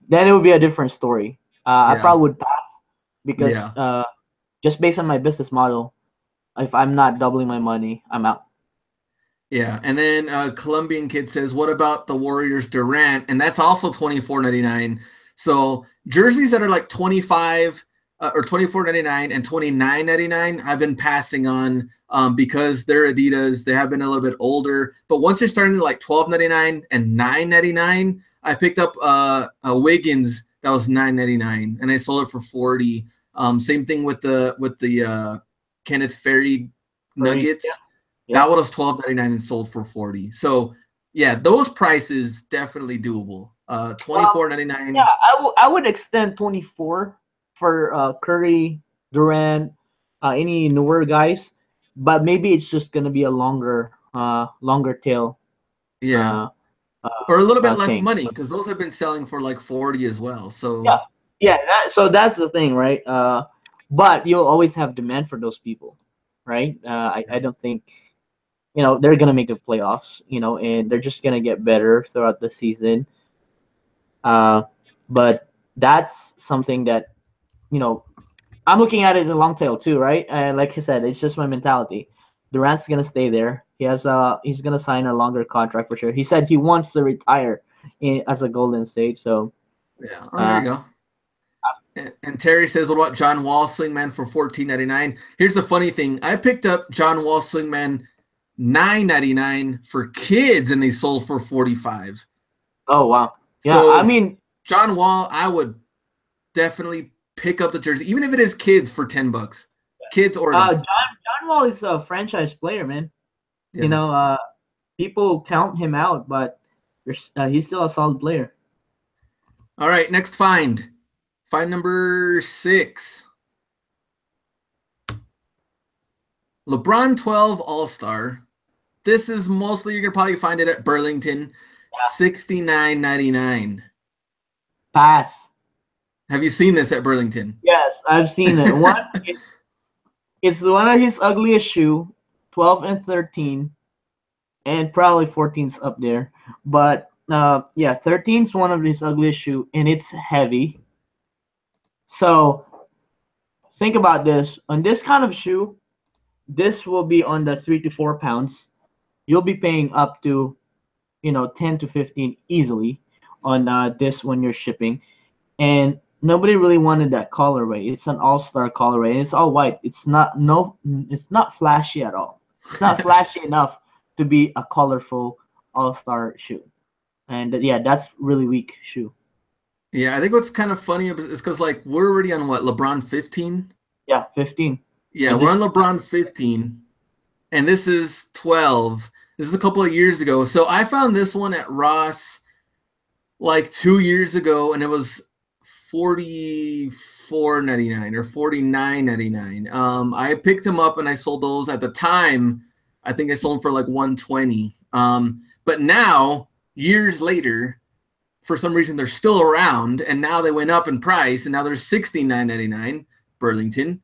then it would be a different story. I Yeah. probably would pass because Yeah. just based on my business model, if I'm not doubling my money, I'm out. Yeah. And then Colombian Kid says, what about the Warriors Durant? And that's also $24.99. So jerseys that are like 25 or $24.99 and $29.99, I've been passing on because they're Adidas. They have been a little bit older. But once you're starting to like $12.99 and $9.99, I picked up a Wiggins that was $9.99 and I sold it for 40. Same thing with the Kenneth Ferry Hurry. Nuggets. Yeah. That one was $12.99 and sold for 40. So yeah, those prices definitely doable. Yeah, $24.99. I would extend 24 for Curry, Durant, any newer guys, but maybe it's just gonna be a longer tail Yeah. uh, uh, Or a little bit less thing. money because those have been selling for like 40 as well. Yeah, So yeah. So that's the thing, right? But you'll always have demand for those people, right? I don't think they're gonna make the playoffs, and they're just gonna get better throughout the season. But that's something that you know I'm looking at it in the long tail too, right? And like I said, it's just my mentality. Durant's gonna stay there. He's gonna sign a longer contract for sure. He said he wants to retire as a Golden State. So yeah. Oh, there uh, you go. And Terry says, what about John Wall Swingman for $14.99? Here's the funny thing. I picked up John Wall Swingman $9.99 for kids and they sold for 45. oh wow, yeah. I So mean, John Wall, I would definitely pick up the jersey, even if it is kids for $10. Kids or adult. John Wall is a franchise player, man. You Yeah. know, people count him out, but he's still a solid player. All right, next find. Find number 6. LeBron 12 All-Star. This is mostly, you're going to probably find it at Burlington, $69.99. Pass. Have you seen this at Burlington? Yes, I've seen it. It's one of his ugliest shoe, 12 and 13, and probably 14's up there. But yeah, 13's one of his ugliest shoe, and it's heavy. So think about this. On this kind of shoe, this will be on the 3 to 4 pounds. You'll be paying up to 10 to 15 easily on this when you're shipping. And nobody really wanted that colorway. It's an all-star colorway, and it's all white. It's not flashy at all. It's not flashy enough to be a colorful all-star shoe. And yeah, that's really weak shoe. Yeah, I think what's kind of funny is because like we're already on what, LeBron 15? Yeah, 15. Yeah, And we're this on LeBron 15, and this is 12. This is a couple of years ago. So I found this one at Ross like 2 years ago, and it was $44.99 or $49.99. I picked them up and I sold those at the time. I think I sold them for like 120. But now, years later, for some reason they're still around, and now they went up in price, and now they're $69.99 Burlington.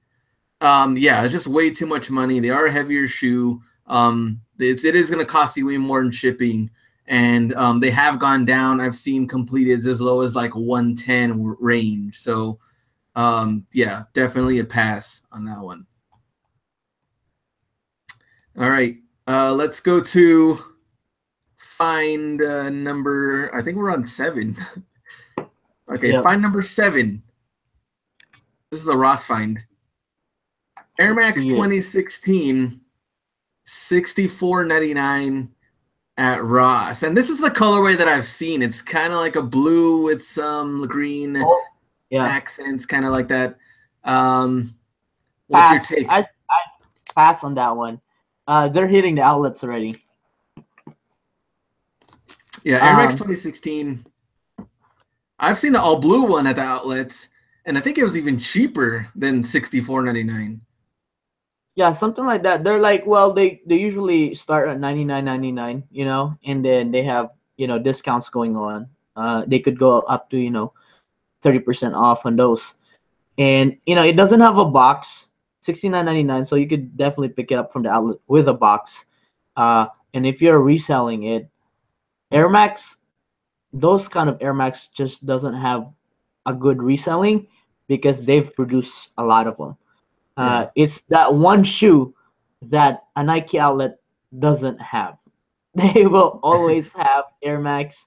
Yeah, it's just way too much money. They are a heavier shoe. It is going to cost you way more in shipping, and they have gone down. I've seen completed as low as like 110 range. So yeah, definitely a pass on that one. All right, let's go to find number. I think we're on 7. Okay, Yep. find number 7. This is a Ross find. Air Let's Max see it. 2016, $64.99 at Ross. And this is the colorway that I've seen. It's kind of like a blue with some green Oh, yeah. accents, kind of like that. What's your Pass. take? I pass on that one. They're hitting the outlets already. Yeah, Air Max 2016. I've seen the all blue one at the outlets, and I think it was even cheaper than $64.99. Yeah, something like that. They're like, well, they usually start at 99.99, and then they have discounts going on. They could go up to 30% off on those, and it doesn't have a box, 69.99, so you could definitely pick it up from the outlet with a box. And if you're reselling it, Air Max, those kind of Air Max just doesn't have a good reselling because they've produced a lot of them. Yeah. It's that one shoe that a Nike outlet doesn't have. They will always have Air Max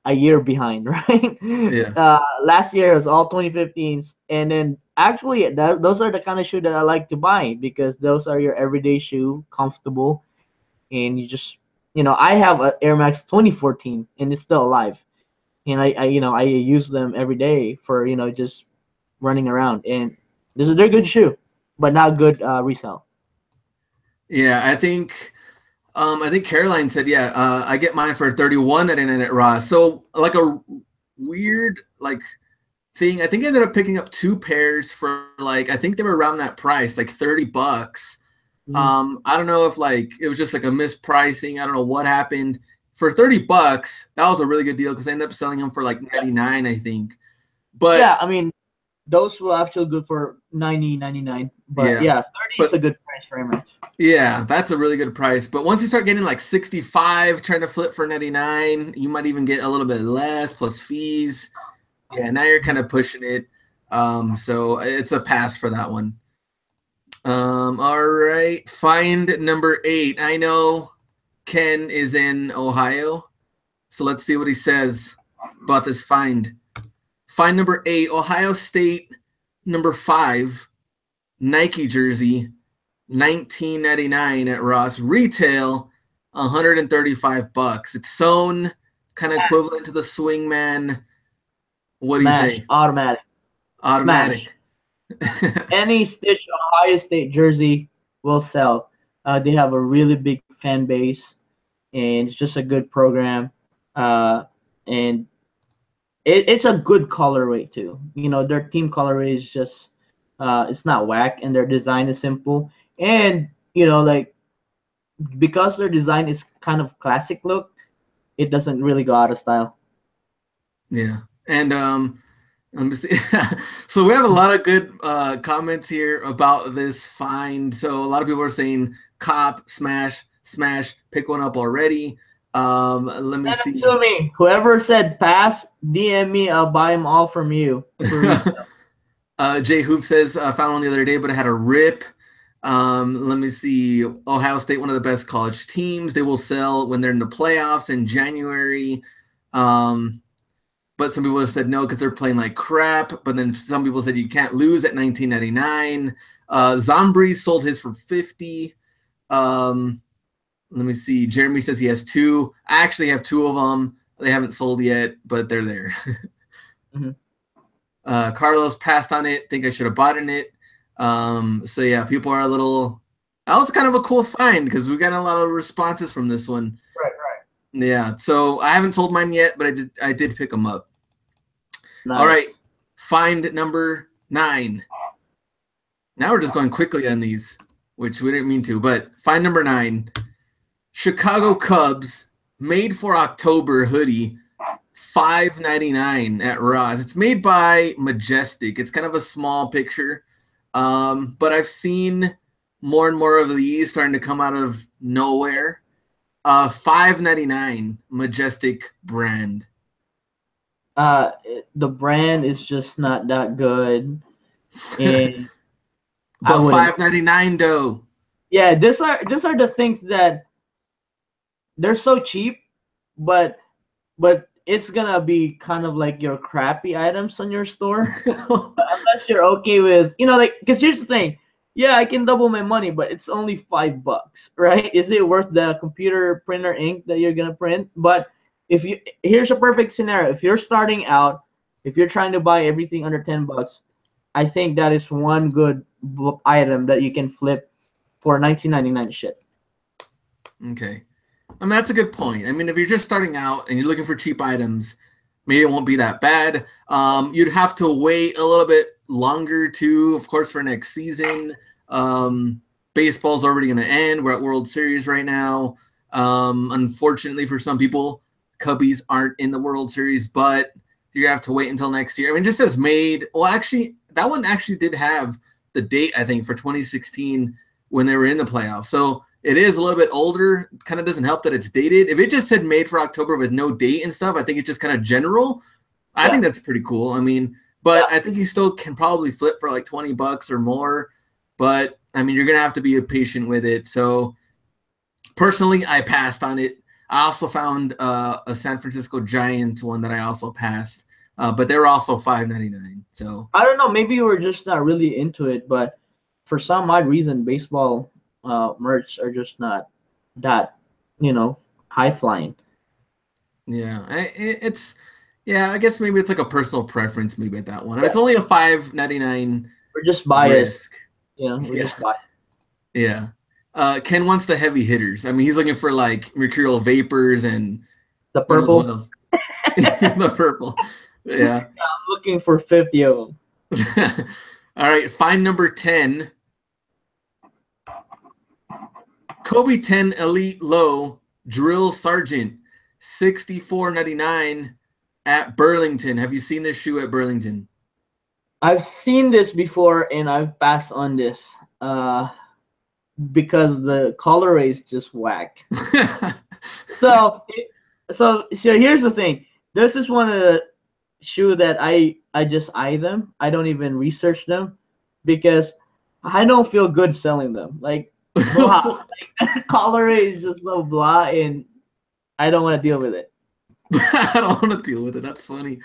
a year behind, right? Yeah. Last year was all 2015s, and then actually those are the kind of shoe that I like to buy because those are your everyday shoe, comfortable, and you just I have a Air Max 2014 and it's still alive, and I use them every day for just running around, and they're a good shoe, but not good resale. Yeah, I think Caroline said, yeah, I get mine for $31.99 at Ross. So like a weird thing. I think I ended up picking up 2 pairs for I think they were around that price, like $30. Mhm. I don't know if it was just like a mispricing. I don't know what happened. For $30, that was a really good deal because they ended up selling them for like 99, I think. But Yeah, I mean those will actually good for 90.99, but yeah, yeah, 30 is but a good price for Air Max. yeah, that's a really good price. But once you start getting like 65, trying to flip for 99, you might even get a little bit less plus fees. Yeah, now you're kind of pushing it. So it's a pass for that one. All right. Find number 8. I know Ken is in Ohio. So let's see what he says about this find. Find number 8, Ohio State, number 5, Nike jersey, $19.99 at Ross. Retail, $135. It's sewn, kind of equivalent to the Swingman. What do you Smash, say? automatic, smash. Automatic. Any Stitch Ohio State jersey will sell. They have a really big fan base, and it's just a good program. And it's a good colorway too. Their team colorway is just it's not whack, and their design is simple. And because their design is kind of classic look, it doesn't really go out of style. Yeah. And let me see. So we have a lot of good comments here about this find. So a lot of people are saying cop, smash, smash, pick one up already. Let me Send them see. to me. Whoever said pass, DM me. I'll buy them all from you for resale. Jay Hoop says found one the other day, but it had a rip. Let me see. Ohio State, one of the best college teams. They will sell when they're in the playoffs in January. But some people have said no because they're playing like crap. But then some people said you can't lose at $19.99. Zombri sold his for $50. Let me see. Jeremy says he has 2. I actually have 2 of them. They haven't sold yet, but they're there. Mhm. Carlos passed on it. Think I should have bought in it. So yeah, people are a little. That was kind of a cool find because we got a lot of responses from this one. Right. Yeah. So I haven't sold mine yet, but I did pick them up. Nice. All right. Find number 9. Now we're just going quickly on these, which we didn't mean to, but find number 9. Chicago Cubs made for October hoodie, $5.99 at Ross. It's made by Majestic. It's kind of a small picture, but I've seen more and more of these starting to come out of nowhere. $5.99 Majestic brand. The brand is just not that good, and I But wouldn't. $5.99 though. Yeah, these are the things that they're so cheap, but it's gonna be kind of like your crappy items on your store. Unless you're okay with, like, because here's the thing. Yeah, I can double my money, but it's only $5, right? Is it worth the computer printer ink that you're gonna print? But here's a perfect scenario. If you're starting out, if you're trying to buy everything under $10, I think that is one good item that you can flip for 19.99 shit. Okay. I mean, that's a good point. I mean, if you're just starting out and you're looking for cheap items, maybe it won't be that bad. You'd have to wait a little bit longer too, of course, for next season. Baseball's already going to end. We're at World Series right now. Unfortunately for some people, Cubbies aren't in the World Series, but you have to wait until next year. I mean, it just says made. Well, actually, that one actually did have the date, I think, for 2016 when they were in the playoffs. So it is a little bit older. Kind of doesn't help that it's dated. If it just said made for October with no date and stuff, I think it's just kind of general. I think that's pretty cool. I mean, but I think you still can probably flip for like $20 or more. But I mean, you're gonna have to be patient with it. So personally, I passed on it. I also found a San Francisco Giants one that I also passed, but they were also $5.99. So I don't know. Maybe you were just not really into it, but for some odd reason, baseball merch are just not that, high flying. Yeah, it's I guess maybe it's like a personal preference. Maybe at that one, I mean, it's only a $5.99. We're just biased. Risk. We're just biased. Yeah. Ken wants the heavy hitters. I mean, he's looking for like mercurial vapors and The purple. The purple. Yeah. I'm looking for 50 of them. All right. Find number 10. Kobe 10 Elite Low Drill Sergeant, $64.99 at Burlington. Have you seen this shoe at Burlington? I've seen this before and I've passed on this because the colorway is just whack. So here's the thing. This is one of the shoe that I just eye them. I don't even research them because I don't feel good selling them. Like, blah. Like, colorway is just so blah, and I don't want to deal with it. I don't want to deal with it. That's funny.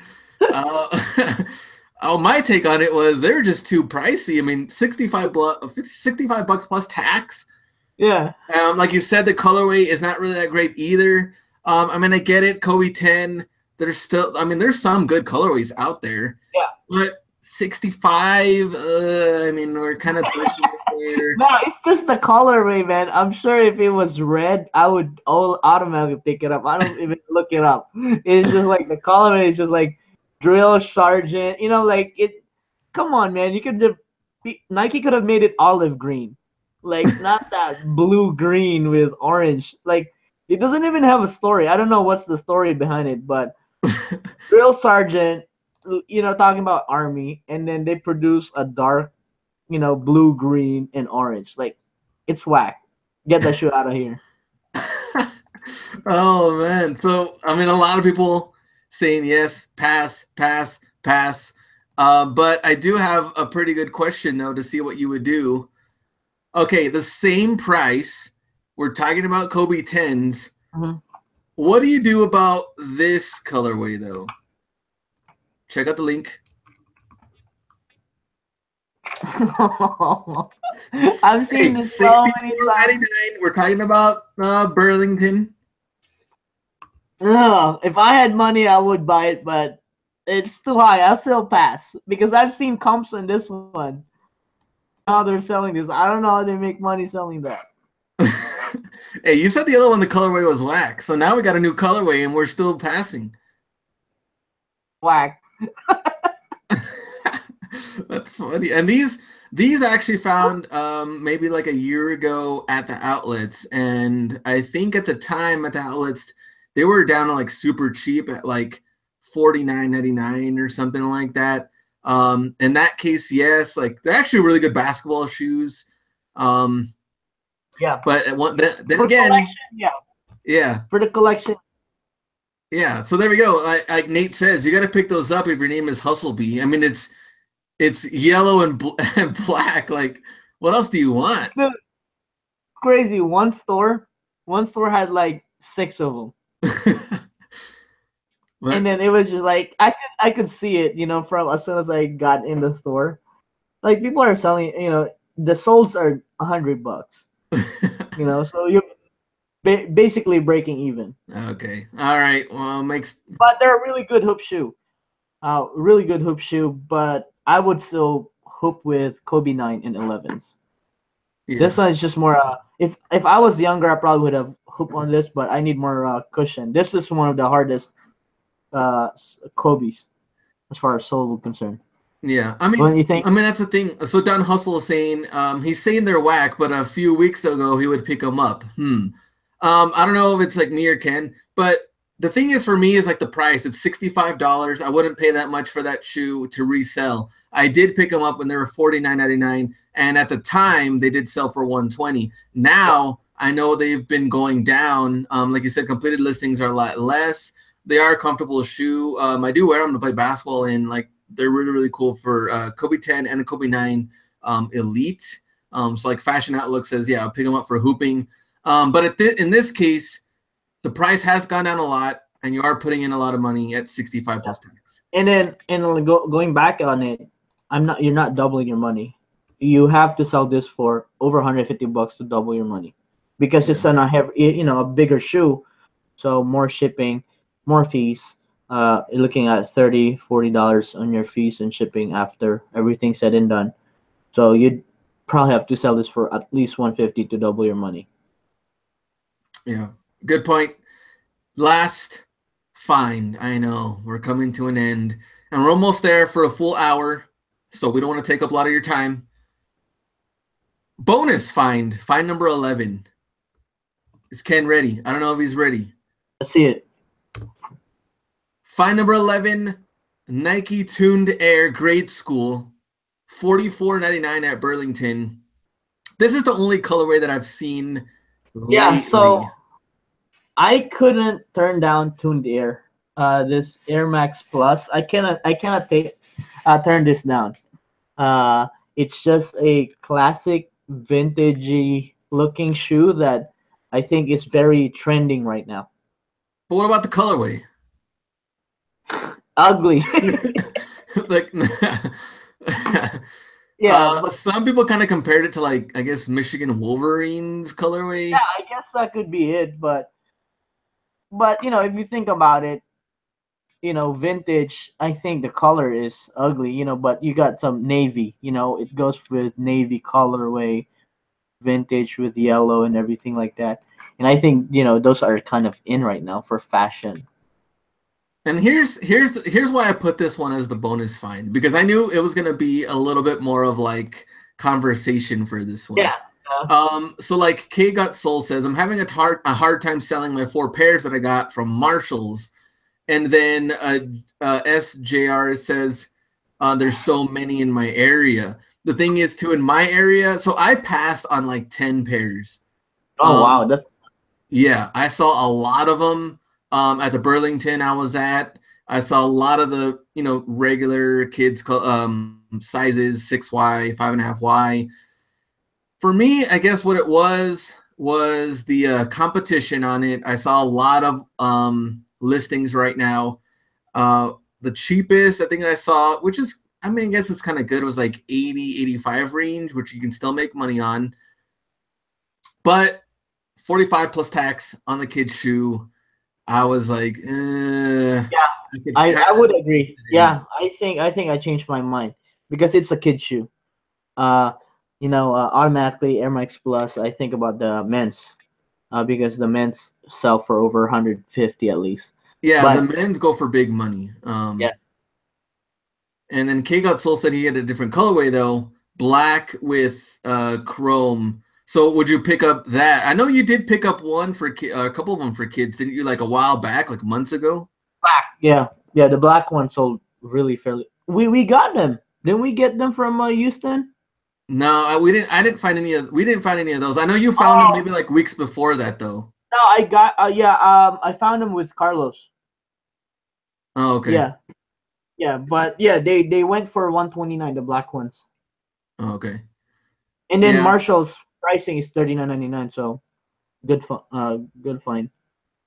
My take on it was they were just too pricey. I mean, $65 plus tax. Yeah. Like you said, the colorway is not really that great either. I mean, I get it. Kobe 10. There's still, I mean, there's some good colorways out there. Yeah. But 65. I mean, we're kind of pushing it there. No, it's just the colorway, man. I'm sure if it was red, I would automatically pick it up. I don't even look it up. It's just like the colorway is just like drill sergeant. Like it. Come on, man. Nike could have made it olive green, like not that blue green with orange. Like it doesn't even have a story. I don't know what's the story behind it, but drill sergeant. Talking about army, and then they produce a dark, blue, green, and orange. Like, it's whack. Get that shit out of here. Oh man. So I mean, a lot of people saying yes, pass. But I do have a pretty good question though to see what you would do. Okay, the same price. We're talking about Kobe 10s. Mm-hmm. What do you do about this colorway though? Check out the link. I've seen this so many times. We're talking about Burlington. No, if I had money, I would buy it, but it's too high. I'll still pass because I've seen comps on this one. How they're selling this, I don't know how they make money selling that. Hey, you said the other one, the colorway was whack, so now we got a new colorway and we're still passing. Whack. That's funny. And these actually found maybe like a year ago at the outlets, and I think at the time at the outlets they were down to like super cheap at like $49.99 or something like that. In that case, yes, like they're actually really good basketball shoes. Yeah, but then for again, yeah, for the collection. Yeah, so there we go. Like Nate says, you got to pick those up if your name is Hustlebee. I mean, it's yellow and black. Like, what else do you want? Dude, crazy. One store had like 6 of them. And then it was just like I could see it, from as soon as I got in the store. Like people are selling, the solds are $100, so you're basically breaking even. Okay. All right. Well, makes But they're a really good hoop shoe. But I would still hoop with Kobe 9 and 11s. This yeah. one is just more. If I was younger, I probably would have hooped on this, but I need more cushion. This is one of the hardest Kobe's as far as sole is concerned. Yeah. What do you think? I mean that's the thing. So Don Hustle is saying he's saying they're whack, but a few weeks ago he would pick them up. I don't know if it's like me or Ken, but the thing is for me is like the price. It's $65. I wouldn't pay that much for that shoe to resell. I did pick them up when they were $49.99, and at the time they did sell for $120. Now I know they've been going down. Like you said, completed listings are a lot less. They are a comfortable shoe. I do wear them to play basketball, and like they're really really cool for Kobe 10 and a Kobe 9 Elite. So like Fashion Outlook says, yeah, I'll pick them up for hooping. But in this case, the price has gone down a lot, and you are putting in a lot of money at 65 plus tax. And then going back on it, you're not doubling your money. You have to sell this for over $150 to double your money, because it's on a bigger shoe, so more shipping, more fees. You're looking at $30-$40 on your fees and shipping after everything's said and done. So you'd probably have to sell this for at least 150 to double your money. Yeah, good point. Last find. I know we're coming to an end, and we're almost there for a full hour, so we don't want to take up a lot of your time. Bonus find number 11. Is Ken ready? I don't know if he's ready. Let's see it. Find number 11, Nike Tuned Air Grade School, $44.99 at Burlington. This is the only colorway that I've seen lately. Yeah, so I couldn't turn down Tuned Air. This Air Max Plus, I cannot turn this down. It's just a classic vintagey looking shoe that I think is very trending right now. But what about the colorway? Ugly. Like, yeah. Some people kind of compared it to, like, I guess Michigan Wolverines colorway. Yeah, I guess that could be it, but if you think about it, vintage, I think the color is ugly, but you got some navy, it goes with navy colorway, vintage with yellow and everything like that. And I think, those are kind of in right now for fashion. And here's why I put this one as the bonus find, because I knew it was gonna be a little bit more of like conversation for this one. Yeah. So like K Got Soul says, I'm having a hard time selling my 4 pairs that I got from Marshalls. And then SJR says there's so many in my area. The thing is too, in my area, so I passed on like 10 pairs. Oh wow, yeah, I saw a lot of them at the Burlington I was at. I saw a lot of the regular kids sizes, 6Y, 5.5Y. For me, I guess what it was the competition on it. I saw a lot of listings right now. The cheapest I think I saw, which is, I guess it's kind of good, was like 80, 85 range, which you can still make money on. But 45 plus tax on the kid's shoe, I was like, yeah, I would agree. Yeah, I think I changed my mind because it's a kid shoe. Automatically Air Max Plus, I think about the men's, because the men's sell for over 150 at least. Yeah, the men's go for big money. Yeah. And then K Got Soul said he had a different colorway though, black with chrome. So would you pick up that? I know you did pick up one for a couple of them for kids, didn't you? Like a while back, like months ago. Black, yeah. The black one sold really fairly. We got them. Didn't we get them from Houston? No, we didn't. We didn't find any of those. I know you found them maybe like weeks before that though. No, I got. I found them with Carlos. Oh, okay. Yeah, but yeah, they went for 129, the black ones. Oh, okay. And then Marshall's pricing is $39.99, so good find.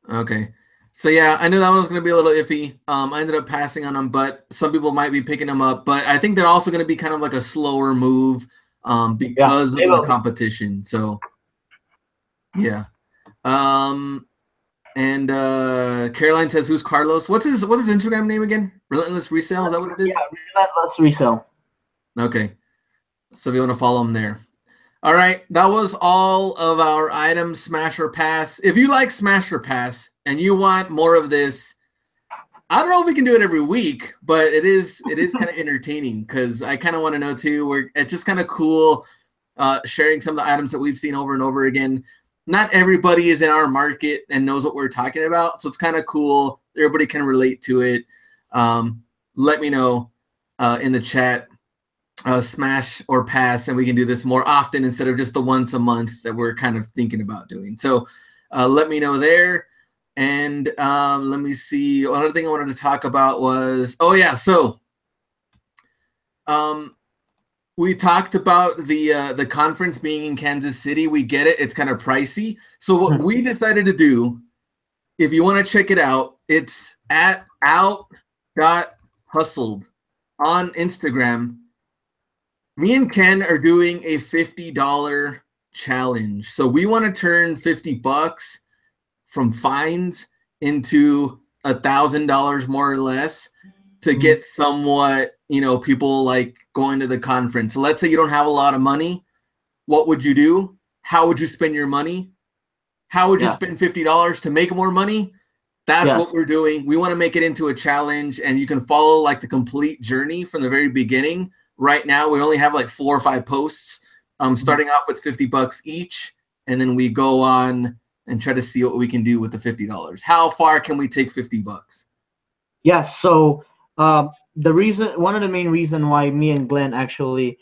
Okay. So yeah, I knew that one was going to be a little iffy. I ended up passing on them, but some people might be picking them up. But I think they're also going to be kind of like a slower move Yeah, because of they the will be. competition. So yeah. Um, and Caroline says, "Who's Carlos? What's his Instagram name again? Relentless Resale? Is that what it Yeah, is? relentless resale. Okay. So if you want to follow him there." All right, that was all of our items, Smash or Pass. If you like Smash or Pass and you want more of this, I don't know if we can do it every week, but it is kind of entertaining because I kind of want to know too. It's just kind of cool sharing some of the items that we've seen over and over again. Not everybody is in our market and knows what we're talking about, so it's kind of cool. Everybody can relate to it. Let me know in the chat, Smash or Pass, and we can do this more often instead of just the once a month that we're kind of thinking about doing. So let me know there. And let me see. Another thing I wanted to talk about was, oh yeah, so we talked about the conference being in Kansas City. We get it; it's kind of pricey. So what we decided to do, if you want to check it out, it's at out.hustled on Instagram. Me and Ken are doing a $50 challenge. So we want to turn $50 from fines into $1,000 more or less to get somewhat, people like going to the conference. So let's say you don't have a lot of money. What would you do? How would you spend your money? How would you spend $50 to make more money? That's what we're doing. We want to make it into a challenge, and you can follow like the complete journey from the very beginning. Right now, we only have like 4 or 5 posts, starting off with $50 each, and then we go on and try to see what we can do with the $50. How far can we take $50? Yeah. So one of the main reason why me and Glenn actually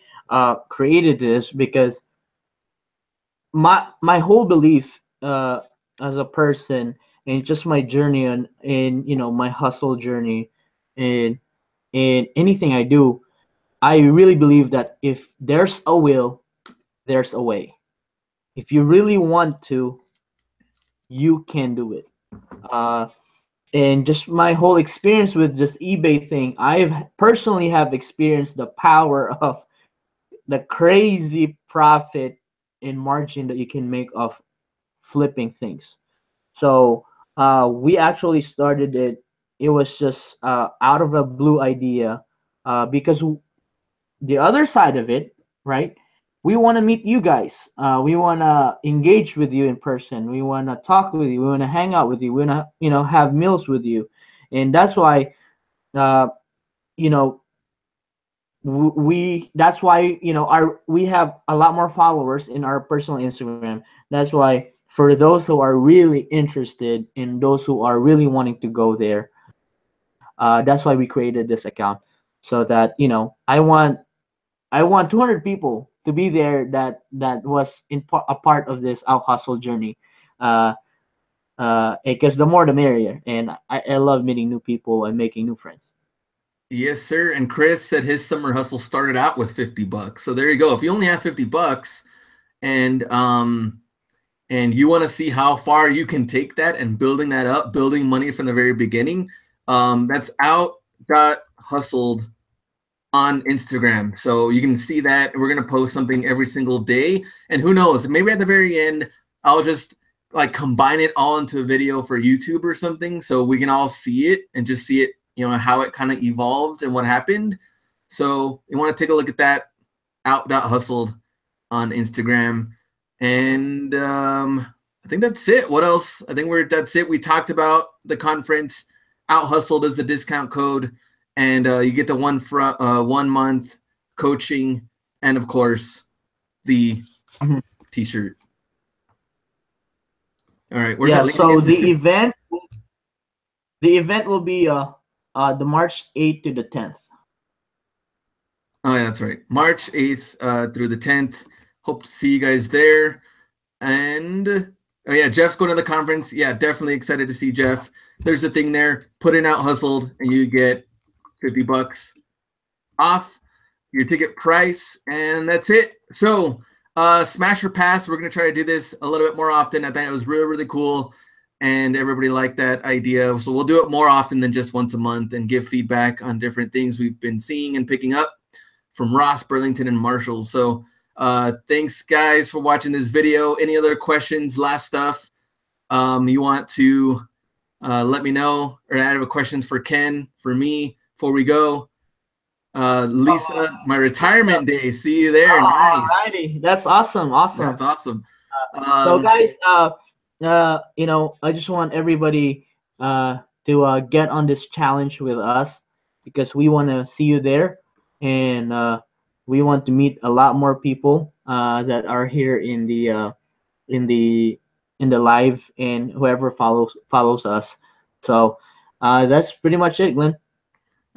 created this, because my whole belief as a person and just my journey in my hustle journey and in anything I do, I really believe that if there's a will, there's a way. If you really want to, you can do it. Uh, and just my whole experience with just eBay thing, I've personally have experienced the power of the crazy profit and margin that you can make of flipping things. So we actually started it. It was just out of a blue idea because the other side of it, right? We want to meet you guys. We want to engage with you in person. We want to talk with you. We want to hang out with you. We want to, have meals with you, and that's why, uh, you know, we. That's why, we have a lot more followers in our personal Instagram. That's why for those who are really interested and those who are really wanting to go there, that's why we created this account so that I want 200 people to be there that was a part of this out hustle journey, because the more the merrier, and I love meeting new people and making new friends. Yes, sir. And Chris said his summer hustle started out with $50. So there you go. If you only have $50 and you want to see how far you can take that and building that up, building money from the very beginning, that's out.hustled on Instagram. So you can see that we're going to post something every single day. And who knows, maybe at the very end, I'll just like combine it all into a video for YouTube or something so we can all see it and just see it, how it kind of evolved and what happened. So you want to take a look at that, out.hustled on Instagram. And I think that's it. What else? I think that's it. We talked about the conference. Out hustled is the discount code, and you get the 1 month coaching, and of course the T-shirt. All right, where's that link So again? the event will be the March 8th to the 10th. Oh, yeah, that's right. March 8th through the 10th. Hope to see you guys there. And oh yeah, Jeff's going to the conference. Yeah, definitely excited to see Jeff. There's a thing there. Put in out hustled, and you get $50 off your ticket price, and that's it. So, Smash or Pass. We're gonna try to do this a little bit more often. I thought it was really, really cool, and everybody liked that idea. So we'll do it more often than just once a month and give feedback on different things we've been seeing and picking up from Ross, Burlington, and Marshall. So thanks, guys, for watching this video. Any other questions, last stuff you want to let me know, or have questions for Ken, for me, before we go? Lisa, my retirement day. See you there. Nice. Alrighty, that's awesome. Awesome. That's awesome. So guys, you know, I just want everybody to get on this challenge with us, because we want to see you there, and we want to meet a lot more people that are here in the live, and whoever follows us. So that's pretty much it, Glenn.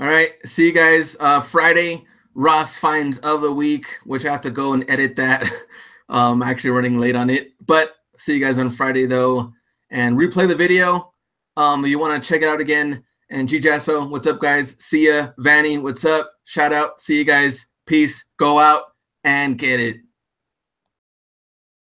All right. See you guys Friday. Ross finds of the week, which I have to go and edit that. Actually running late on it, but see you guys on Friday though, and replay the video. You want to check it out again. And G-Jasso, what's up, guys? See ya. Vanny, what's up? Shout out. See you guys. Peace. Go out and get it.